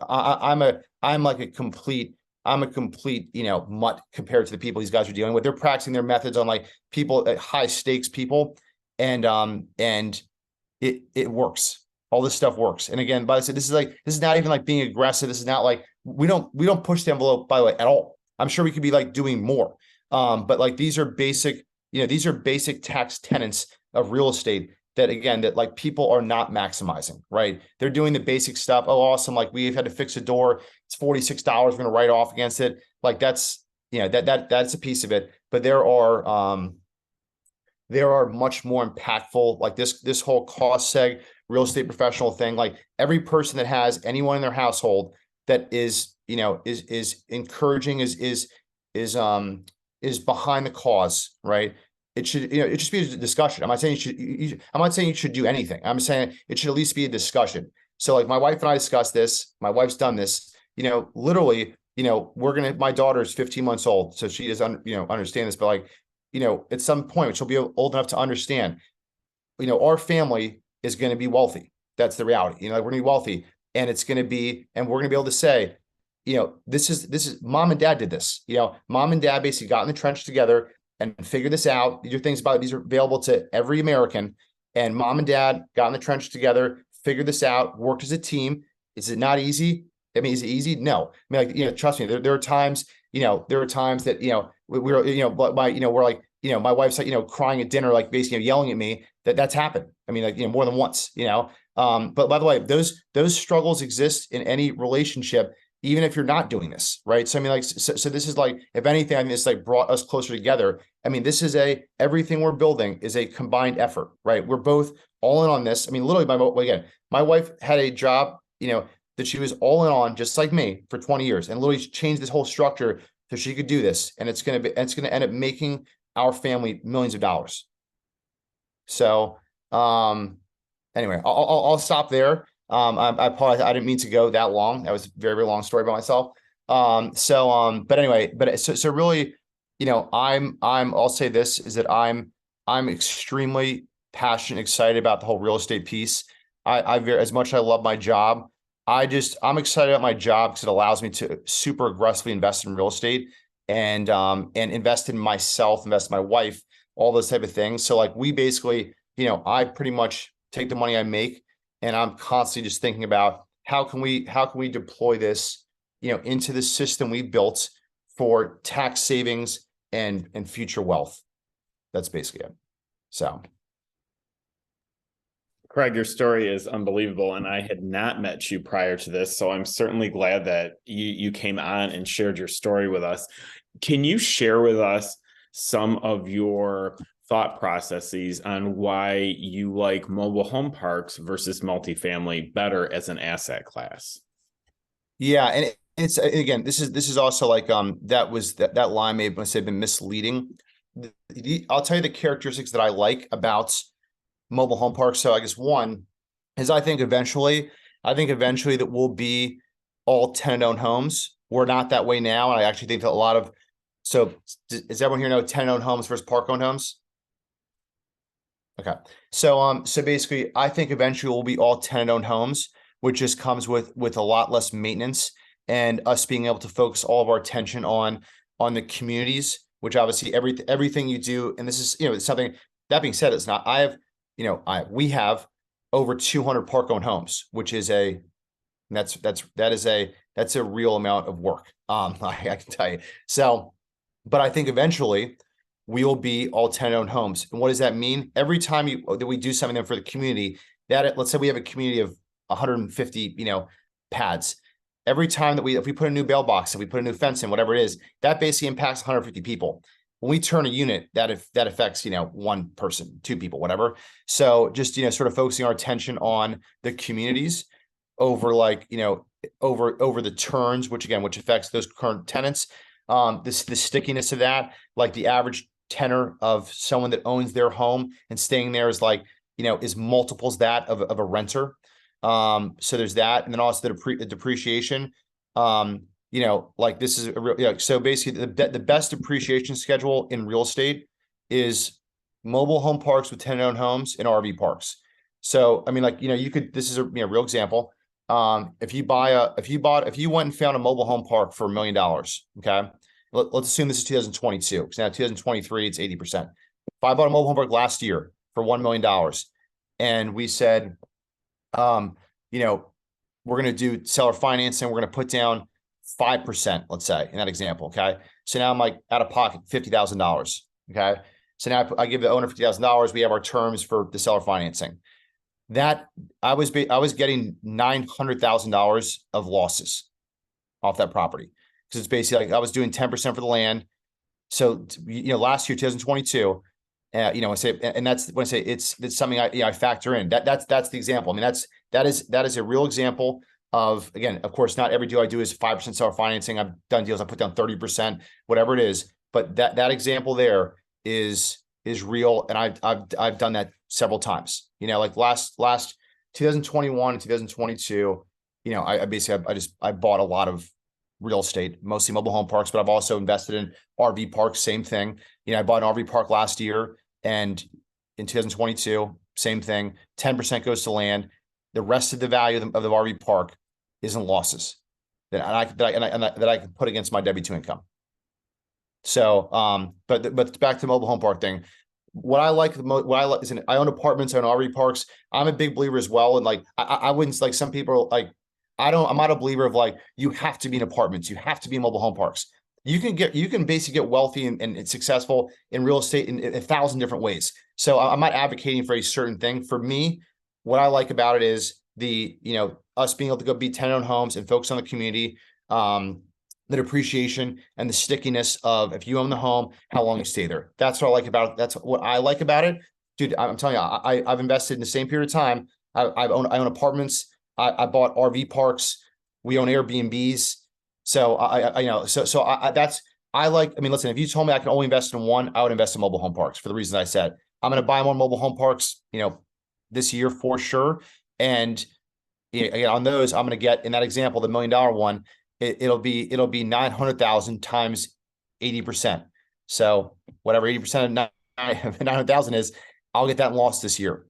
I'm a complete, mutt compared to the people these guys are dealing with. They're practicing their methods on people, high stakes people. And it works. All this stuff works. And again, but I said, this is not even being aggressive. This is not we don't push the envelope, by the way, at all. I'm sure we could be doing more. But these are basic, these are basic tax tenets of real estate that, again, that people are not maximizing, right? They're doing the basic stuff. Oh, awesome. We've had to fix a door. It's $46. We're going to write off against it. That's, that's a piece of it. But there are much more impactful, this whole cost seg real estate professional thing. Every person that has anyone in their household that is, is encouraging, is behind the cause, right? It should, it just be a discussion. I'm not saying you should do anything. I'm saying it should at least be a discussion. So my wife and I discussed this. My wife's done this, literally, my daughter's 15 months old. So she doesn't, understand this, but at some point she'll be old enough to understand, our family is going to be wealthy. That's the reality. We're going to be wealthy, and we're going to be able to say, this is mom and dad did this. Mom and dad basically got in the trench together and figured this out. These are things these are available to every American, and mom and dad got in the trench together, figured this out, worked as a team. Is it not easy? I mean, is it easy? No. I mean, trust me, there are times, that, we're my wife's crying at dinner, basically yelling at me. That's happened. I mean, more than once, but by the way, those struggles exist in any relationship, even if you're not doing this, right? So I mean, so this is if anything, I mean, it's brought us closer together. I mean, this is everything we're building is a combined effort, right? We're both all in on this. I mean, literally, my wife had a job, that she was all in on, just like me, for 20 years, and literally changed this whole structure so she could do this, and it's going to end up making our family millions of dollars. So, anyway, I'll stop there. I apologize. I didn't mean to go that long. That was a very, very long story about myself. But anyway, so really, I'll say this is that I'm extremely passionate, excited about the whole real estate piece. As much as I love my job, I'm excited about my job because it allows me to super aggressively invest in real estate and invest in myself, invest in my wife, all those type of things. So we basically, I pretty much take the money I make, and I'm constantly just thinking about how can we deploy this, into the system we built for tax savings and future wealth. That's basically it. So. Craig, your story is unbelievable, and I had not met you prior to this, so I'm certainly glad that you came on and shared your story with us. Can you share with us some of your thought processes on why you like mobile home parks versus multifamily better as an asset class? Yeah, and it's again, this is also that line may have been misleading. I'll tell you the characteristics that I like about mobile home parks. So I guess one is I think eventually that we'll be all tenant-owned homes. We're not that way now. And I actually think that so does everyone here know tenant-owned homes versus park-owned homes? Okay. So basically I think eventually we'll be all tenant-owned homes, which just comes with a lot less maintenance and us being able to focus all of our attention on the communities, which obviously everything you do. And this is, it's something. That being said, it's not, we have over 200 park-owned homes, which is that's a real amount of work. I can tell you. So, but I think eventually we will be all tenant-owned homes. And what does that mean? Every time that we do something for the community, let's say we have a community of 150, pads. Every time that if we put a new bail box, if we put a new fence in, whatever it is, that basically impacts 150 people. When we turn a unit, that affects, one person, two people, whatever. So just, sort of focusing our attention on the communities over over the turns, which affects those current tenants. The stickiness of that, the average tenor of someone that owns their home and staying there is like, is multiples that of a renter. So there's that. And then also the depreciation, like this is a real, so basically the best depreciation schedule in real estate is mobile home parks with tenant owned homes and RV parks. So, I mean, like, you could, this is a real example. If you went and found a mobile home park for $1 million, okay, let's assume this is 2022, because now 2023, it's 80%. If I bought a mobile home park last year for $1 million and we said, we're going to do seller financing, we're going to put down 5%, let's say, in that example, okay? So now I'm like out of pocket $50,000, okay? So now I give the owner $50,000, we have our terms for the seller financing. That I was getting $900,000 of losses off that property, because it's basically like I was doing 10% for the land. So last year, 2022, I say, and that's when I say it's something I factor in. That's the example. I mean, that is a real example of, again, of course, not every deal I do is 5% seller financing. I've done deals I put down 30%, whatever it is. But that example there is real, and I've done that several times. Like last 2021 and 2022, I basically I bought a lot of real estate, mostly mobile home parks, but I've also invested in RV parks, same thing. I bought an RV park last year, and in 2022, same thing. 10% goes to land. The rest of the value of the RV park is in losses that I can put against my W-2 income. So, but back to the mobile home park thing. What I like is I own apartments, I own RV parks. I'm a big believer as well. And like, I wouldn't, like, some people like, I'm not a believer of like, you have to be in apartments, you have to be in mobile home parks. You can basically get wealthy and successful in real estate in 1,000 different ways. So I'm not advocating for a certain thing. For me, what I like about it is us being able to go be tenant-owned homes and focus on the community, the depreciation and the stickiness of, if you own the home, how long you stay there. That's what I like about it. That's what I like about it, dude. I'm telling you, I've invested in the same period of time. I own apartments. I bought RV parks. We own Airbnbs. So I mean, listen, if you told me I can only invest in one, I would invest in mobile home parks for the reasons I said. I'm going to buy more mobile home parks, this year for sure. And on those, I'm going to get, in that example, the $1 million one, it'll be 900,000 times 80%. So whatever 80% of 900,000 is, I'll get that loss this year.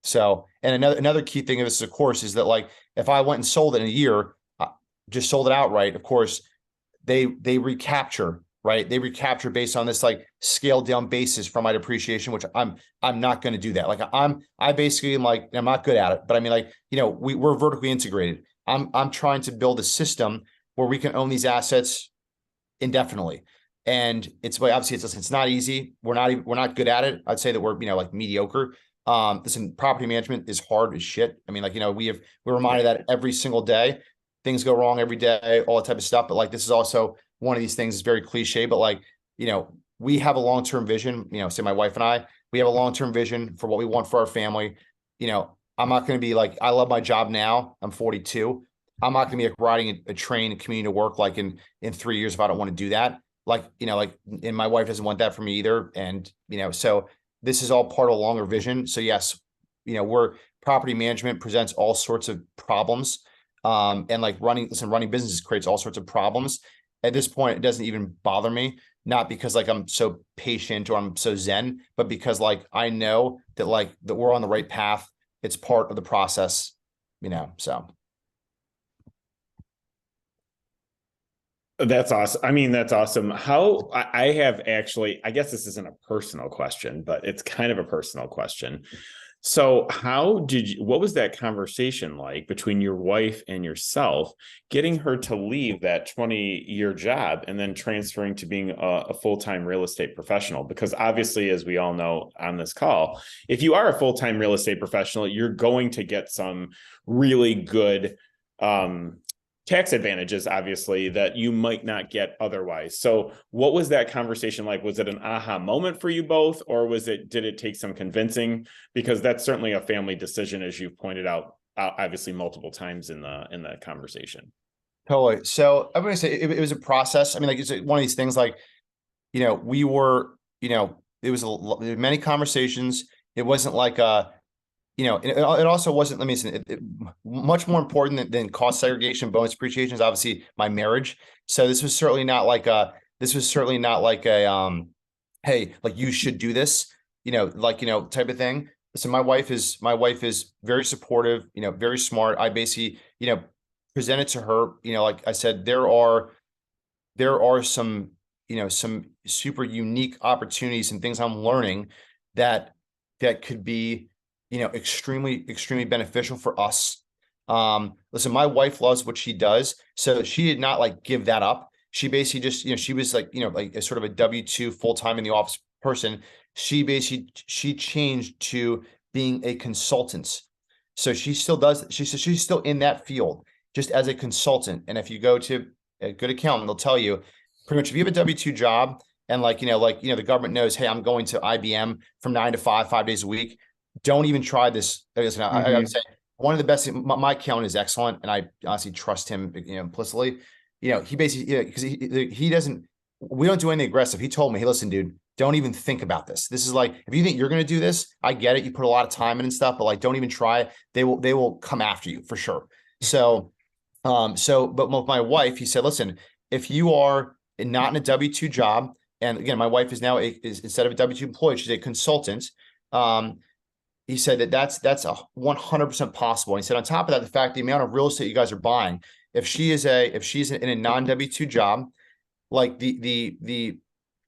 So, and another key thing of this, of course, is that, like, if I went and sold it in a year, just sold it outright, of course, they recapture, right? They recapture based on this like scaled down basis from my depreciation, which I'm not going to do that. Like I basically am like, I'm not good at it, but I mean, like, we're vertically integrated. I'm trying to build a system where we can own these assets indefinitely. And it's obviously it's not easy. We're not good at it. I'd say that we're, like, mediocre. Listen, property management is hard as shit. I mean, like, we're reminded that every single day. Things go wrong every day, all that type of stuff. But like, this is also one of these things is very cliche, but like, we have a long-term vision, say my wife and we have a long-term vision for what we want for our family. I'm not going to be like, I love my job now. I'm 42. I'm not going to be like riding a train and commuting to work like in 3 years if I don't want to do that. And my wife doesn't want that for me either. And, so this is all part of a longer vision. So yes, property management presents all sorts of problems. And like running businesses creates all sorts of problems. At this point, it doesn't even bother me, not because like I'm so patient or I'm so zen, but because like I know that we're on the right path. It's part of the process, so. That's awesome. I mean, that's awesome. How I have actually, I guess this isn't a personal question, but it's kind of a personal question. So what was that conversation like between your wife and yourself, getting her to leave that 20-year job and then transferring to being a full-time real estate professional? Because obviously, as we all know on this call, if you are a full-time real estate professional, you're going to get some really good, tax advantages, obviously, that you might not get otherwise. So what was that conversation like? Was it an aha moment for you both, or did it take some convincing? Because that's certainly a family decision, as you've pointed out, obviously multiple times in the conversation. Totally. So I'm gonna say it was a process. I mean, like it's one of these things. Like we were, it was many conversations. It wasn't like it also wasn't. Let me say, much more important than cost segregation, bonus appreciation is obviously my marriage. So this was certainly not like a. This was certainly not like a hey, like you should do this, type of thing. So my wife is very supportive, very smart. I basically, presented to her, like I said, there are some super unique opportunities and things I'm learning that could be, extremely beneficial for us. Listen, my wife loves what she does, so she did not like give that up. She basically just, she was like, like a sort of a W-2 full-time in the office person. She changed to being a consultant. So she still does, she's still in that field, just as a consultant. And if you go to a good accountant, they'll tell you pretty much if you have a W-2 job and the government knows, hey, I'm going to IBM from 9 to 5, 5 days a week. Don't even try this. Listen, I gotta say, one of the best, my accountant is excellent, and I honestly trust him, implicitly. He basically, because he doesn't, we don't do anything aggressive. He told me, hey, listen, dude, don't even think about this. This is like, if you think you're going to do this, I get it. You put a lot of time in and stuff, but like, don't even try it. They will come after you for sure. So, but with my wife, he said, listen, if you are not in a W-2 job, and again, my wife is now instead of a W-2 employee, she's a consultant. He said that's a 100% possible. And he said, on top of that, the fact the amount of real estate you guys are buying, if she's in a non W-2 job, like the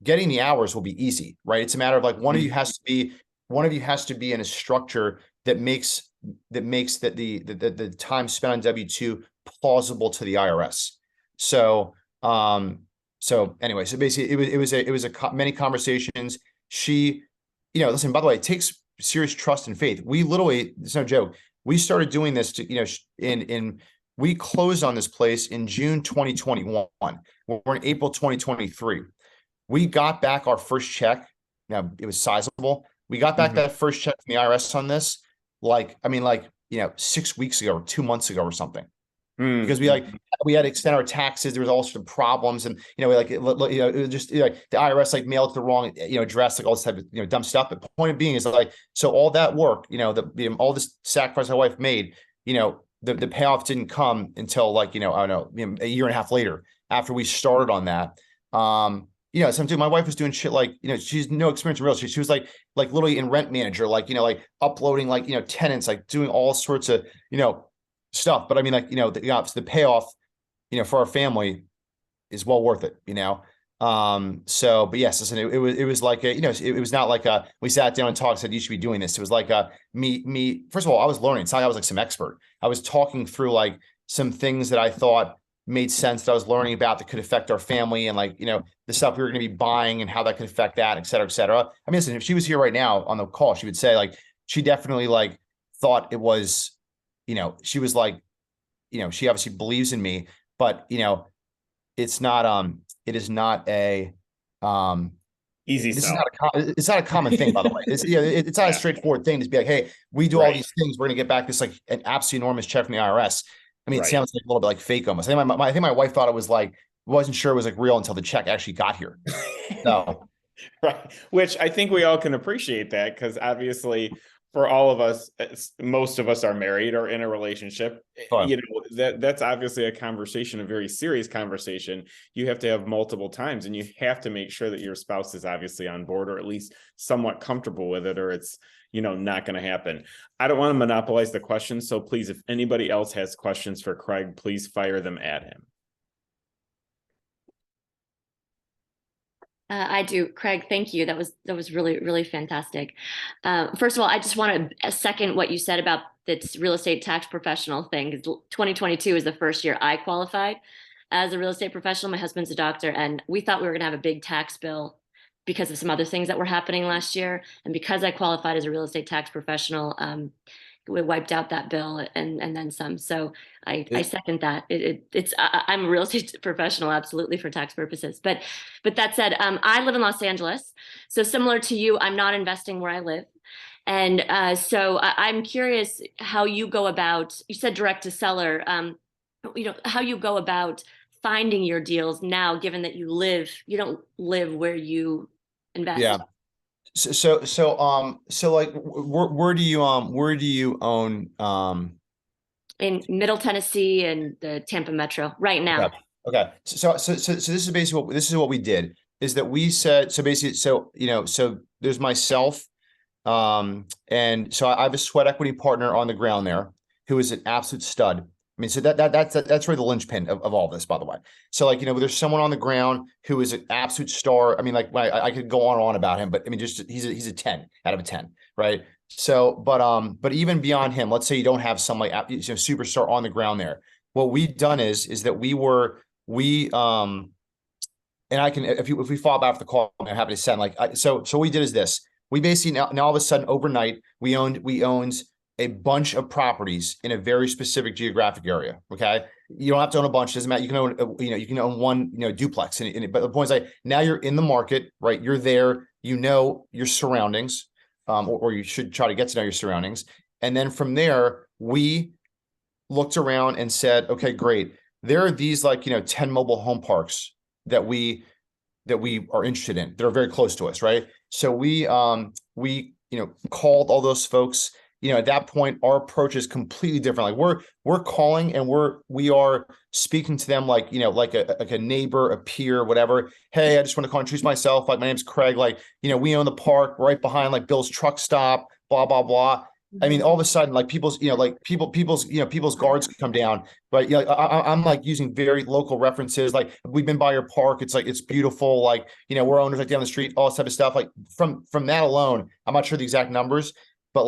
getting the hours will be easy, right? It's a matter of like one of you has to be in a structure that makes the time spent on W-2 plausible to the IRS. So anyway, so basically it was many conversations. She, listen, by the way, it takes serious trust and faith. We literally, it's no joke. We started doing this we closed on this place in June 2021. We're in April 2023. We got back our first check. Now it was sizable. We got back that first check from the IRS on this, 6 weeks ago or 2 months ago or something. Because we had to extend our taxes. There was all sorts of problems, and it was just the IRS mailed to the wrong address, like all this type of dumb stuff. But the point of being is so all that work, all this sacrifice my wife made, the payoff didn't come until I don't know, a year and a half later after we started on that. My wife was doing shit she's no experience in real estate. She was literally in Rent Manager, uploading tenants, doing all sorts of stuff. But I mean, the payoff, for our family is well worth it, but yes, listen, it was like it was not like we sat down and talked, said you should be doing this. It was like me. First of all, I was learning. It's not like I was some expert. I was talking through some things that I thought made sense that I was learning about that could affect our family and the stuff we were going to be buying and how that could affect that, et cetera, et cetera. I mean, listen, if she was here right now on the call, she would say she definitely thought it was, she was she obviously believes in me, but it's not, it is not a, easy this sell. It's not a common thing, by the way. It's not a straightforward thing to be like, hey, we do all these things. We're going to get back this an absolutely enormous check from the IRS. I mean, it sounds a little bit fake almost. I think my wife thought it was wasn't sure it was real until the check actually got here. So, right. Which I think we all can appreciate that, because obviously for all of us, most of us are married or in a relationship. That's obviously a conversation, a very serious conversation. You have to have multiple times, and you have to make sure that your spouse is obviously on board, or at least somewhat comfortable with it, or it's not going to happen. I don't want to monopolize the questions, so please, if anybody else has questions for Craig, please fire them at him. I do. Craig, thank you. That was really, really fantastic. First of all, I just want to second what you said about this real estate tax professional thing. 2022 is the first year I qualified as a real estate professional. My husband's a doctor, and we thought we were going to have a big tax bill because of some other things that were happening last year. And because I qualified as a real estate tax professional, we wiped out that bill and then some. So I second that. I'm a real estate professional, absolutely, for tax purposes. But that said, I live in Los Angeles. So similar to you, I'm not investing where I live. And so I'm curious how you go about, you said direct to seller. how you go about finding your deals now, given that you don't live where you invest. Yeah. So like, where do you own, In Middle Tennessee and the Tampa Metro right now. okay. Okay. So this is basically what we did is that we said, so basically, so there's myself, and so I have a sweat equity partner on the ground there who is an absolute stud. I mean, so that's really the linchpin of all this, by the way. So like, there's someone on the ground who is an absolute star. I mean, like I could go on and on about him, but I mean, just he's a 10 out of a 10, right? So, but even beyond him, let's say you don't have some like superstar on the ground there. What we've done is that and I can, if we follow back the call, I'm happy to send so what we did is this. We basically now all of a sudden overnight we owned a bunch of properties in a very specific geographic area. Okay. You don't have to own a bunch. It doesn't matter. You can own, you can own one, duplex but the point is like, now you're in the market, right? You're there, your surroundings, or you should try to get to know your surroundings. And then from there, we looked around and said, okay, great. There are these 10 mobile home parks that we are interested in. They're very close to us, right? So we called all those folks. At that point, our approach is completely different. Like we're calling and we are speaking to them like a neighbor, a peer, whatever. Hey, I just want to call and introduce myself. Like my name's Craig. Like we own the park right behind like Bill's truck stop. Blah blah blah. I mean, all of a sudden, like people's guards come down, but I'm like using very local references. Like we've been by your park. It's like, it's beautiful. Like, we're owners like down the street, all this type of stuff. Like from that alone, I'm not sure the exact numbers, but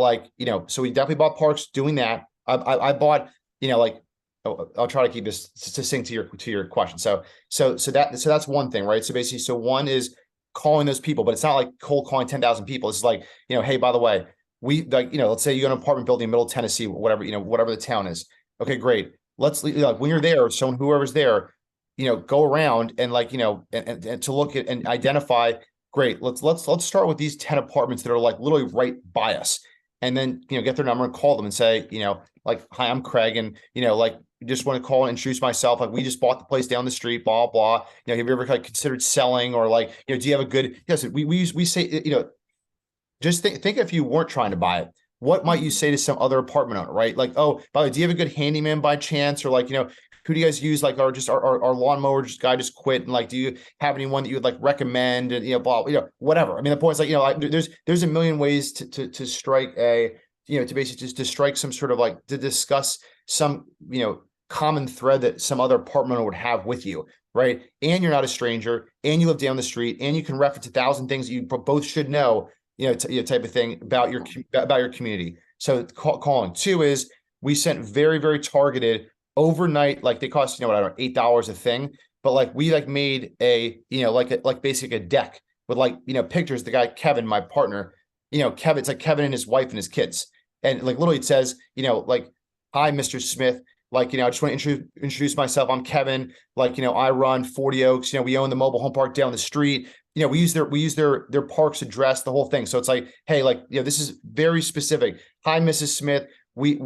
so we definitely bought parks doing that. I bought, I'll try to keep this succinct to your question. So that's one thing, right? So basically, so one is calling those people, but it's not like cold calling 10,000 people. It's like, hey, by the way, we let's say you own an apartment building in Middle Tennessee, whatever the town is. Okay, great. Let's when you're there, whoever's there, go around and and to look at and identify. Great. Let's start with these 10 apartments that are like literally right by us, and then get their number and call them and say, hi, I'm Craig, and just want to call and introduce myself. Like we just bought the place down the street, blah blah. Have you ever considered selling, or do you have a good? Yes, we say just think if you weren't trying to buy it, what might you say to some other apartment owner, right? Like, oh, by the way, do you have a good handyman by chance? Or who do you guys use? Like our lawnmower guy just quit. And do you have anyone that you would recommend? And, blah, whatever. I mean, the point is there's a million ways to strike to basically just to strike some sort of to discuss some, common thread that some other apartment owner would have with you. Right. And you're not a stranger, and you live down the street, and you can reference 1,000 things that you both should know, type of thing about your community. So calling. Two is we sent very, very targeted overnight, they cost, I don't know, $8 a thing, but we made a, basically a deck with pictures. The guy, Kevin, my partner, Kevin, it's Kevin and his wife and his kids. And literally it says, hi, Mr. Smith. I just want to introduce myself. I'm Kevin. I run 40 Oaks. We own the mobile home park down the street. We use their park's address, the whole thing. So it's hey, this is very specific. Hi, Mrs. Smith. We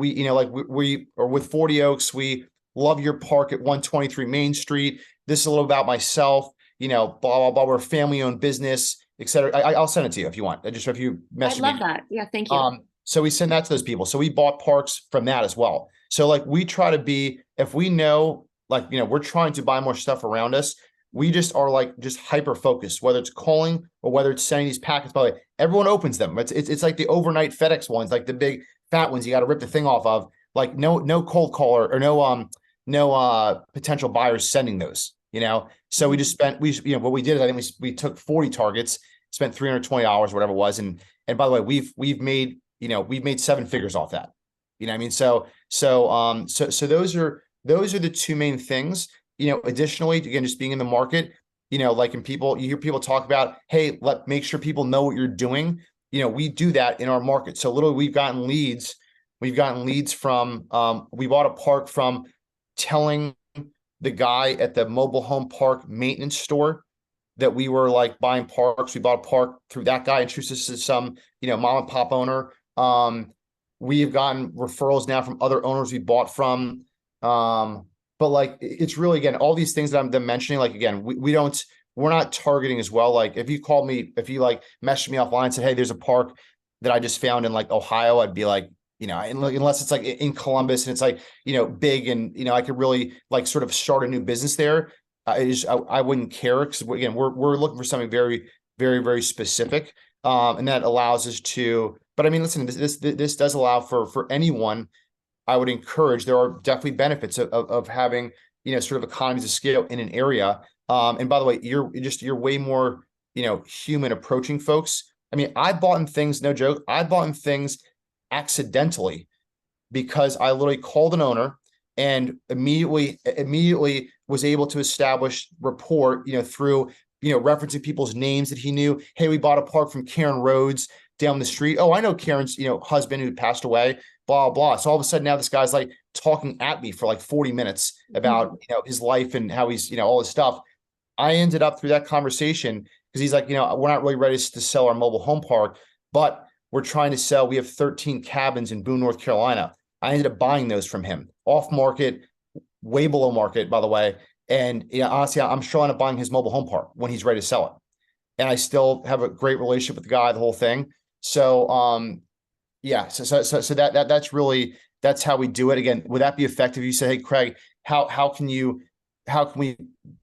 are with 40 Oaks. We love your park at 123 Main Street. This is a little about myself. Blah blah blah. We're a family-owned business, etc. I'll send it to you if you want. Just if you message me. I love that. Yeah, thank you. So we send that to those people. So we bought parks from that as well. So we try to be, if we know, we're trying to buy more stuff around us, we just are just hyper focused, whether it's calling or whether it's sending these packets. By the way, everyone opens them. It's like the overnight FedEx ones, the big fat ones you got to rip the thing off of. No cold caller or no potential buyers sending those. So we just spent what we did is I think we took 40 targets, spent $320 or whatever it was, and by the way, we've made 7 figures off that. I mean, so those are the two main things. Additionally, again, just being in the market, and you hear people talk about, hey, make sure people know what you're doing. We do that in our market. So literally we've gotten leads from, we bought a park from telling the guy at the mobile home park maintenance store that we were buying parks. We bought a park through that guy, introduced us to some, mom and pop owner. We have gotten referrals now from other owners we bought from. but like, it's really, again, all these things that I'm mentioning, like, again, we're not targeting as well. Like if you called me, if you like messaged me offline and said, hey, there's a park that I just found in like Ohio, I'd be like, unless it's like in Columbus and it's like, big and, I could really like sort of start a new business there. I wouldn't care because again, we're looking for something very, very, very specific. And that allows us to, but I mean, listen, this does allow for anyone. I would encourage, there are definitely benefits of having, sort of economies of scale in an area. And by the way, you're way more, human approaching folks. I mean, I bought in things, no joke, I bought in things accidentally because I literally called an owner and immediately was able to establish rapport, through, referencing people's names that he knew. Hey, we bought a park from Karen Rhodes down the street. Oh, I know Karen's, husband who passed away, blah, blah. So all of a sudden now this guy's like talking at me for like 40 minutes about, his life and how he's, all this stuff. I ended up through that conversation because he's like, we're not really ready to sell our mobile home park, but we're trying to sell. We have 13 cabins in Boone, North Carolina. I ended up buying those from him off market, way below market, by the way. And honestly, I'm sure I'm buying his mobile home park when he's ready to sell it. And I still have a great relationship with the guy, the whole thing. So, yeah, so that's really, that's how we do it. Again, would that be effective? You say, hey, Craig, how can we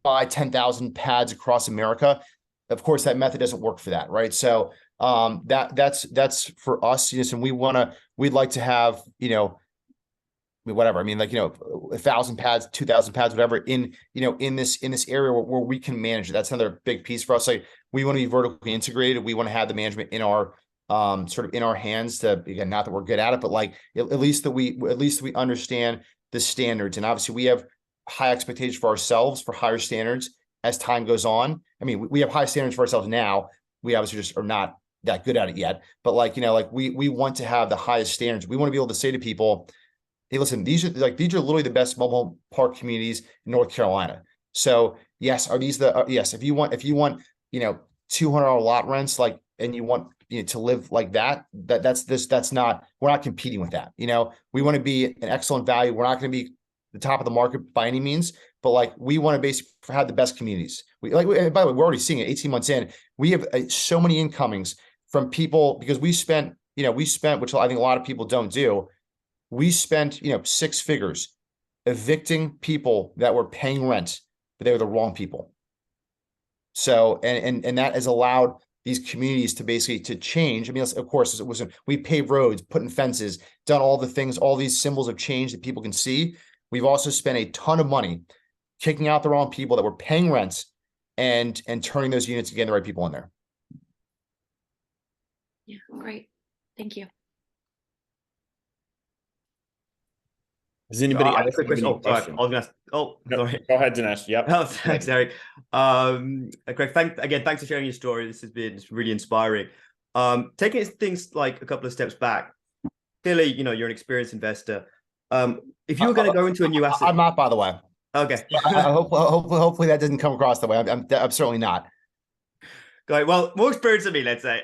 buy 10,000 pads across America? Of course, that method doesn't work for that, right? So that's for us, and we'd like to have, whatever. I mean, like, 1,000 pads, 2,000 pads, whatever, in this area where we can manage it. That's another big piece for us. Like, we want to be vertically integrated. We want to have the management in our sort of in our hands to, again, not that we're good at it, but like at least we understand the standards. And obviously we have high expectations for ourselves for higher standards as time goes on. I mean, we have high standards for ourselves now. We obviously just are not that good at it yet, but like, we want to have the highest standards. We want to be able to say to people, hey, listen, these are literally the best mobile park communities in North Carolina. So yes, are these yes, if you want, $200 lot rents, like, and you want, to live like that's not, we're not competing with that. We want to be an excellent value. We're not going to be the top of the market by any means, but like, we want to basically have the best communities. And by the way, we're already seeing it 18 months in. We have so many incomings from people because we spent, which I think a lot of people don't do. We spent, 6 figures evicting people that were paying rent, but they were the wrong people. So, and that has allowed these communities to basically to change. I mean, of course, we paved roads, put in fences, done all the things, all these symbols of change that people can see. We've also spent a ton of money kicking out the wrong people that were paying rents and turning those units and getting the right people in there. Yeah, great. Thank you. Does anybody I have a else quick have question? any Oh, sorry. questions? I was gonna ask, sorry. Go ahead, Dinesh. Yep. Oh, thanks, Eric. Craig, thanks for sharing your story. This has been really inspiring. Taking things like a couple of steps back, clearly, you're an experienced investor. If you were going to go into a new asset, I'm not, by the way. Okay. Hopefully that doesn't come across the way. I'm certainly not. Great. Well, more experience than me, let's say.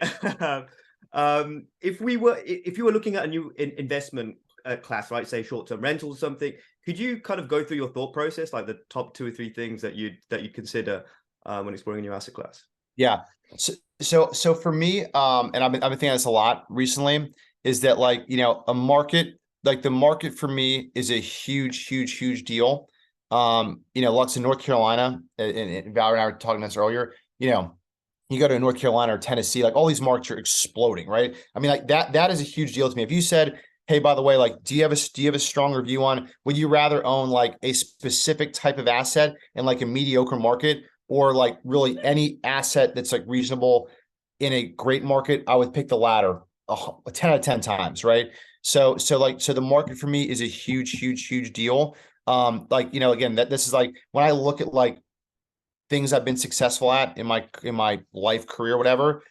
If you were looking at a new investment class, right, say short-term rentals or something, could you kind of go through your thought process, like the top 2 or 3 things that you consider when exploring a new asset class? Yeah. So for me, and I've been thinking this a lot recently, is that like, a market, like the market for me is a huge deal. Lux in North Carolina, and Valerie and I were talking about this earlier, you go to North Carolina or Tennessee, like all these markets are exploding, right? I mean, like that is a huge deal to me. If you said, hey, by the way, like, do you have a stronger view on, would you rather own like a specific type of asset in like a mediocre market, or like really any asset that's like reasonable in a great market? I would pick the latter 10 out of 10 times, right? So the market for me is a huge deal. Again, this is like when I look at like things I've been successful at in my life, career, whatever,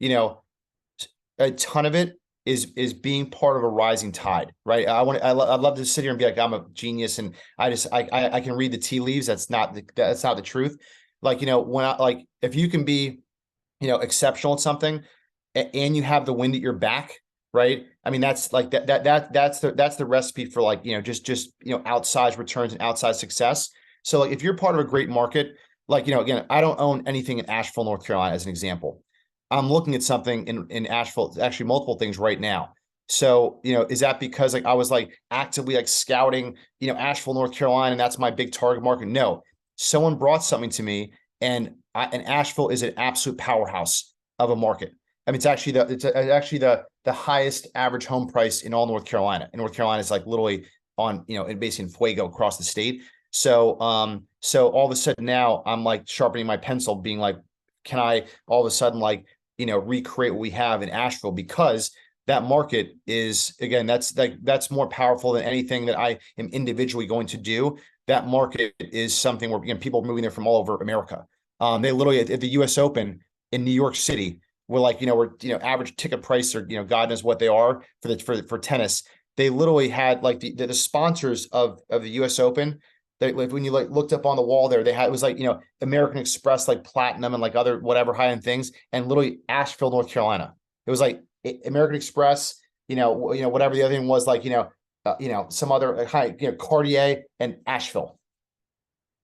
a ton of it is being part of a rising tide, right? I'd love to sit here and be like, I'm a genius and I can read the tea leaves. That's not the truth. Like, if you can be, exceptional at something and you have the wind at your back, right? I mean, that's like that's the recipe for like, just outsized returns and outsized success. So like if you're part of a great market, like, again, I don't own anything in Asheville, North Carolina, as an example. I'm looking at something in Asheville, actually multiple things right now. So, is that because like I was like actively like scouting, Asheville, North Carolina, and that's my big target market? No, someone brought something to me, and Asheville is an absolute powerhouse of a market. I mean, it's actually the highest average home price in all North Carolina. And North Carolina is like literally on, basically in fuego across the state. So, so all of a sudden now I'm like sharpening my pencil, being like, can I all of a sudden like, recreate what we have in Asheville? Because that market is, again, that's more powerful than anything that I am individually going to do. That market is something where, people are moving there from all over America. They literally at the US Open in New York City, we're like, we're, average ticket price, or, God knows what they are for tennis. They literally had like the sponsors of the US Open. That when you like looked up on the wall there, it was like, American Express, like platinum and like other whatever high-end things, and literally Asheville, North Carolina. It was like American Express, whatever the other thing was, like, some other high, Cartier and Asheville.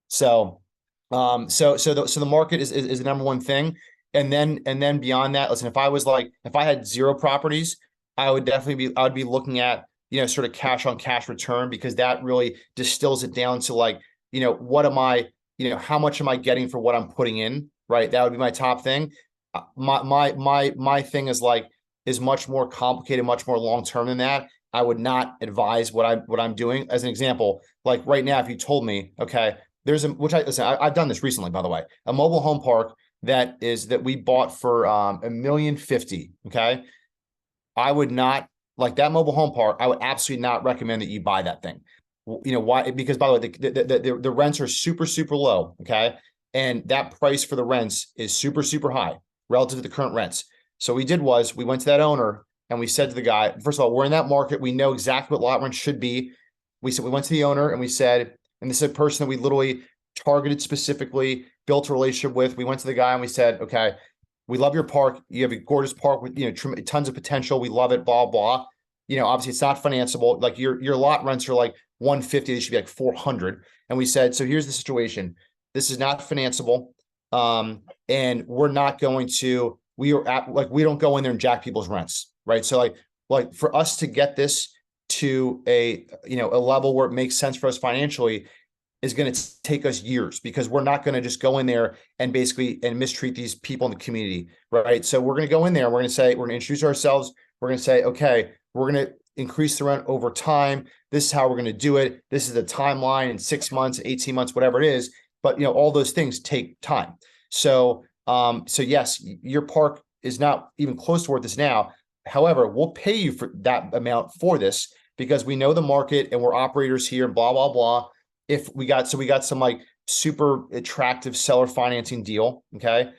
So, so the market is the number one thing. And then beyond that, listen, if I had 0 properties, I would be looking at, sort of cash on cash return, because that really distills it down to like, what am I, how much am I getting for what I'm putting in, right? That would be my top thing. My thing is much more complicated, much more long-term than that. I would not advise what I'm doing. As an example, like right now, if you told me, okay, I've done this recently, by the way, a mobile home park that we bought for $1,050,000. Okay. I would not, like, that mobile home park, I would absolutely not recommend that you buy that thing. Why? Because, by the way, the rents are super, super low. Okay. And that price for the rents is super, super high relative to the current rents. So we went to that owner and we said to the guy, first of all, we're in that market. We know exactly what lot rent should be. We went to the owner and we said, and this is a person that we literally targeted specifically, built a relationship with. We went to the guy and we said, okay, we love your park. You have a gorgeous park with, tons of potential. We love it, blah, blah. Obviously it's not financeable. Like your lot rents are like 150. They should be like 400. And we said, so here's the situation. This is not financeable. And we're not going to, we don't go in there and jack people's rents. Right. So like for us to get this to a level where it makes sense for us financially is going to take us years, because we're not going to just go in there and basically mistreat these people in the community. Right. So we're going to go in there and we're going to introduce ourselves. We're going to say, okay, we're going to increase the rent over time. This is how we're going to do it. This is the timeline in 6 months, 18 months, whatever it is. But, all those things take time. So, so yes, your park is not even close to worth this now. However, we'll pay you for that amount for this, because we know the market and we're operators here and blah, blah, blah. We got some like super attractive seller financing deal. Okay.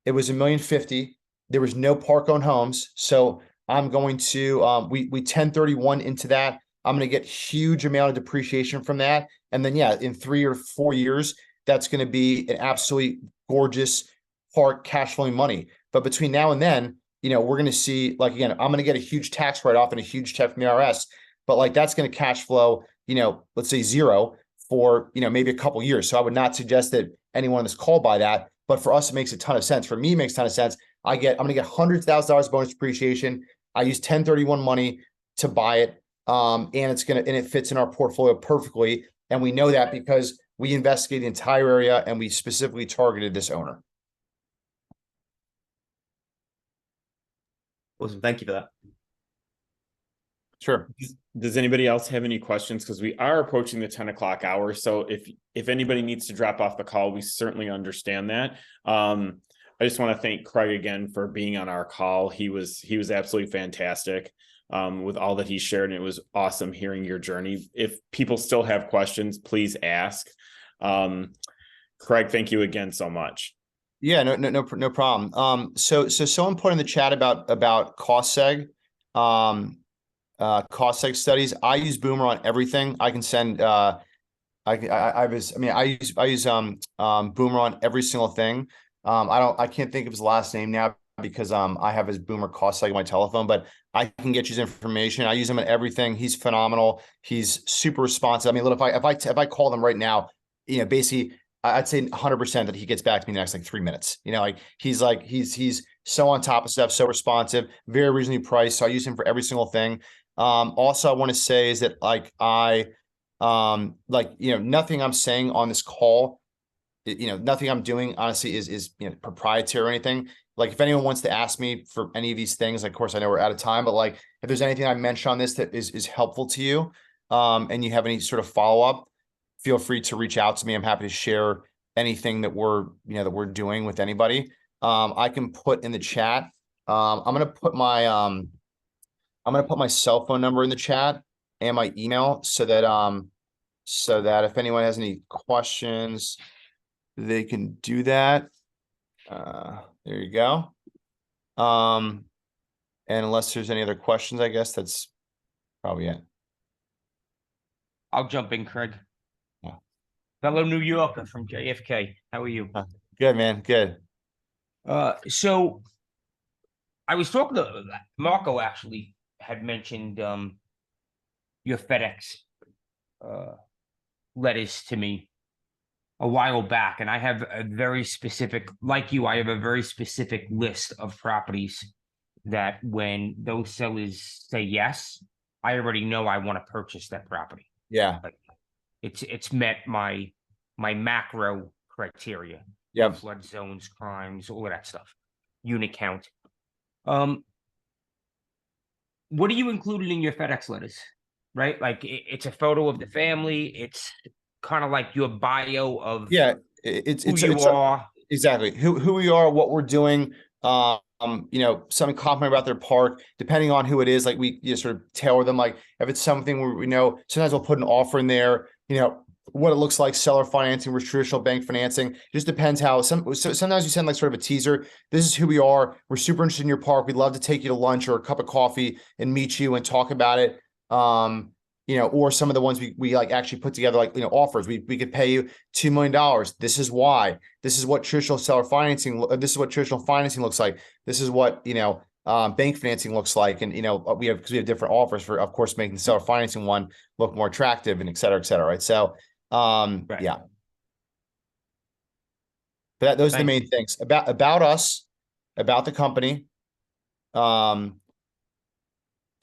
It was $1,050,000. There was no park owned homes. So I'm going to, we 1031 into that. I'm going to get huge amount of depreciation from that. And then, yeah, in 3 or 4 years, that's going to be an absolutely gorgeous park cash flowing money. But between now and then, we're going to see, like, again, I'm going to get a huge tax write-off and a huge check from the IRS, but like, that's going to cash flow, let's say 0 for, maybe a couple years. So I would not suggest that anyone on this call buy that, but for us, it makes a ton of sense. For me, it makes a ton of sense. I'm going to get $100,000 bonus depreciation. I use 1031 money to buy it. And it fits in our portfolio perfectly. And we know that because we investigated the entire area and we specifically targeted this owner. Awesome. Thank you for that. Sure. Does anybody else have any questions? Because we are approaching the 10 o'clock hour. So if anybody needs to drop off the call, we certainly understand that. I just want to thank Craig again for being on our call. He was absolutely fantastic with all that he shared, and it was awesome hearing your journey. If people still have questions, please ask. Craig, thank you again so much. Yeah, no problem. So someone put in the chat about cost seg. Cost seg studies. I use Boomer on everything. I can send. I use Boomer on every single thing. I can't think of his last name now because I have his boomer cost like my telephone, but I can get you his information. I use him in everything. He's phenomenal. He's super responsive. I mean, look, if I call them right now, basically I'd say 100% that he gets back to me in the next like 3 minutes. He's so on top of stuff, so responsive, very reasonably priced. So I use him for every single thing. Also, I want to say is that nothing I'm saying on this call, nothing I'm doing honestly is proprietary or anything. Like if anyone wants to ask me for any of these things, like, of course I know we're out of time, but like if there's anything I mentioned on this that is helpful to you, and you have any sort of follow-up, feel free to reach out to me. I'm happy to share anything that we're doing with anybody. I can put in the chat. I'm gonna put my cell phone number in the chat and my email so that if anyone has any questions, they can do that. There you go. And unless there's any other questions, I guess that's probably it. I'll jump in, Craig. Yeah. Fellow New Yorker from JFK. How are you? Good, man. Good. So I was talking to Marco, actually had mentioned your FedEx letters to me a while back, and I have a very specific, like you, I have a very specific list of properties that when those sellers say yes, I already know I want to purchase that property. Yeah. Like it's met my macro criteria. Yep. Flood zones, crimes, all of that stuff. Unit count. What are you included in your FedEx letters? Right? Like it's a photo of the family. It's kind of like your bio of it's who you are. Exactly. Who we are, what we're doing. Something compliment about their park, depending on who it is. Like we sort of tailor them. Like if it's something where we know, sometimes we'll put an offer in there, what it looks like, seller financing versus traditional bank financing. It just depends how sometimes we send like sort of a teaser. This is who we are. We're super interested in your park. We'd love to take you to lunch or a cup of coffee and meet you and talk about it. Or some of the ones we like actually put together, like, offers. We could pay you $2 million. This is why. This is what traditional seller financing. This is what traditional financing looks like. This is what, bank financing looks like. And, we have different offers for, of course, making the seller financing one look more attractive and et cetera, et cetera. Right. So, Right. Yeah. But those are the main things about us, about the company. And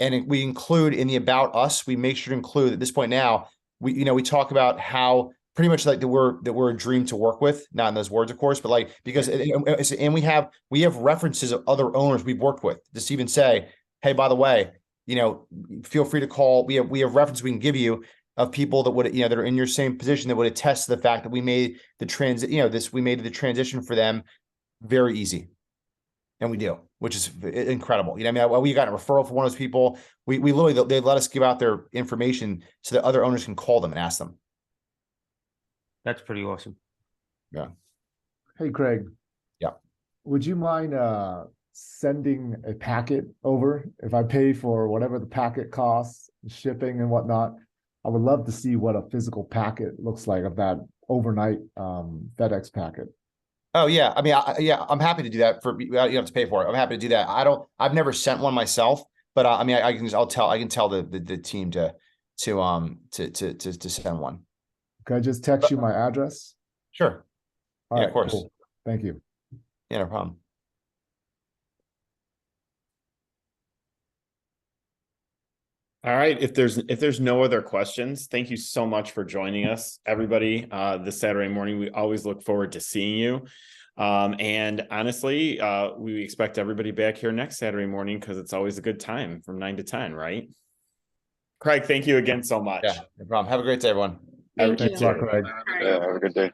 we include in the about us, we make sure to include at this point now, we talk about how pretty much like that we're a dream to work with, not in those words, of course, but like, because, and we have references of other owners we've worked with, just even say, hey, by the way, feel free to call. We have reference we can give you of people that would, that are in your same position that would attest to the fact that we made the we made the transition for them very easy. And we do, which is incredible. We got a referral from one of those people. We literally, they let us give out their information so that other owners can call them and ask them. That's pretty awesome. Yeah. Hey, Craig. Yeah. Would you mind sending a packet over if I pay for whatever the packet costs, shipping and whatnot? I would love to see what a physical packet looks like of that overnight FedEx packet. Oh yeah. I mean, I'm happy to do that you don't have to pay for it. I'm happy to do that. I've never sent one myself, but I can tell the team to send one. Can I just text you my address? Sure. All yeah, right, of course. Cool. Thank you. Yeah, no problem. All right. If there's no other questions, thank you so much for joining us, everybody. This Saturday morning, we always look forward to seeing you. And honestly, we expect everybody back here next Saturday morning because it's always a good time from 9 to 10, right? Craig, thank you again so much. Yeah, no problem. Have a great day, everyone. Thank you. Thanks, Craig. All right. Yeah, have a good day.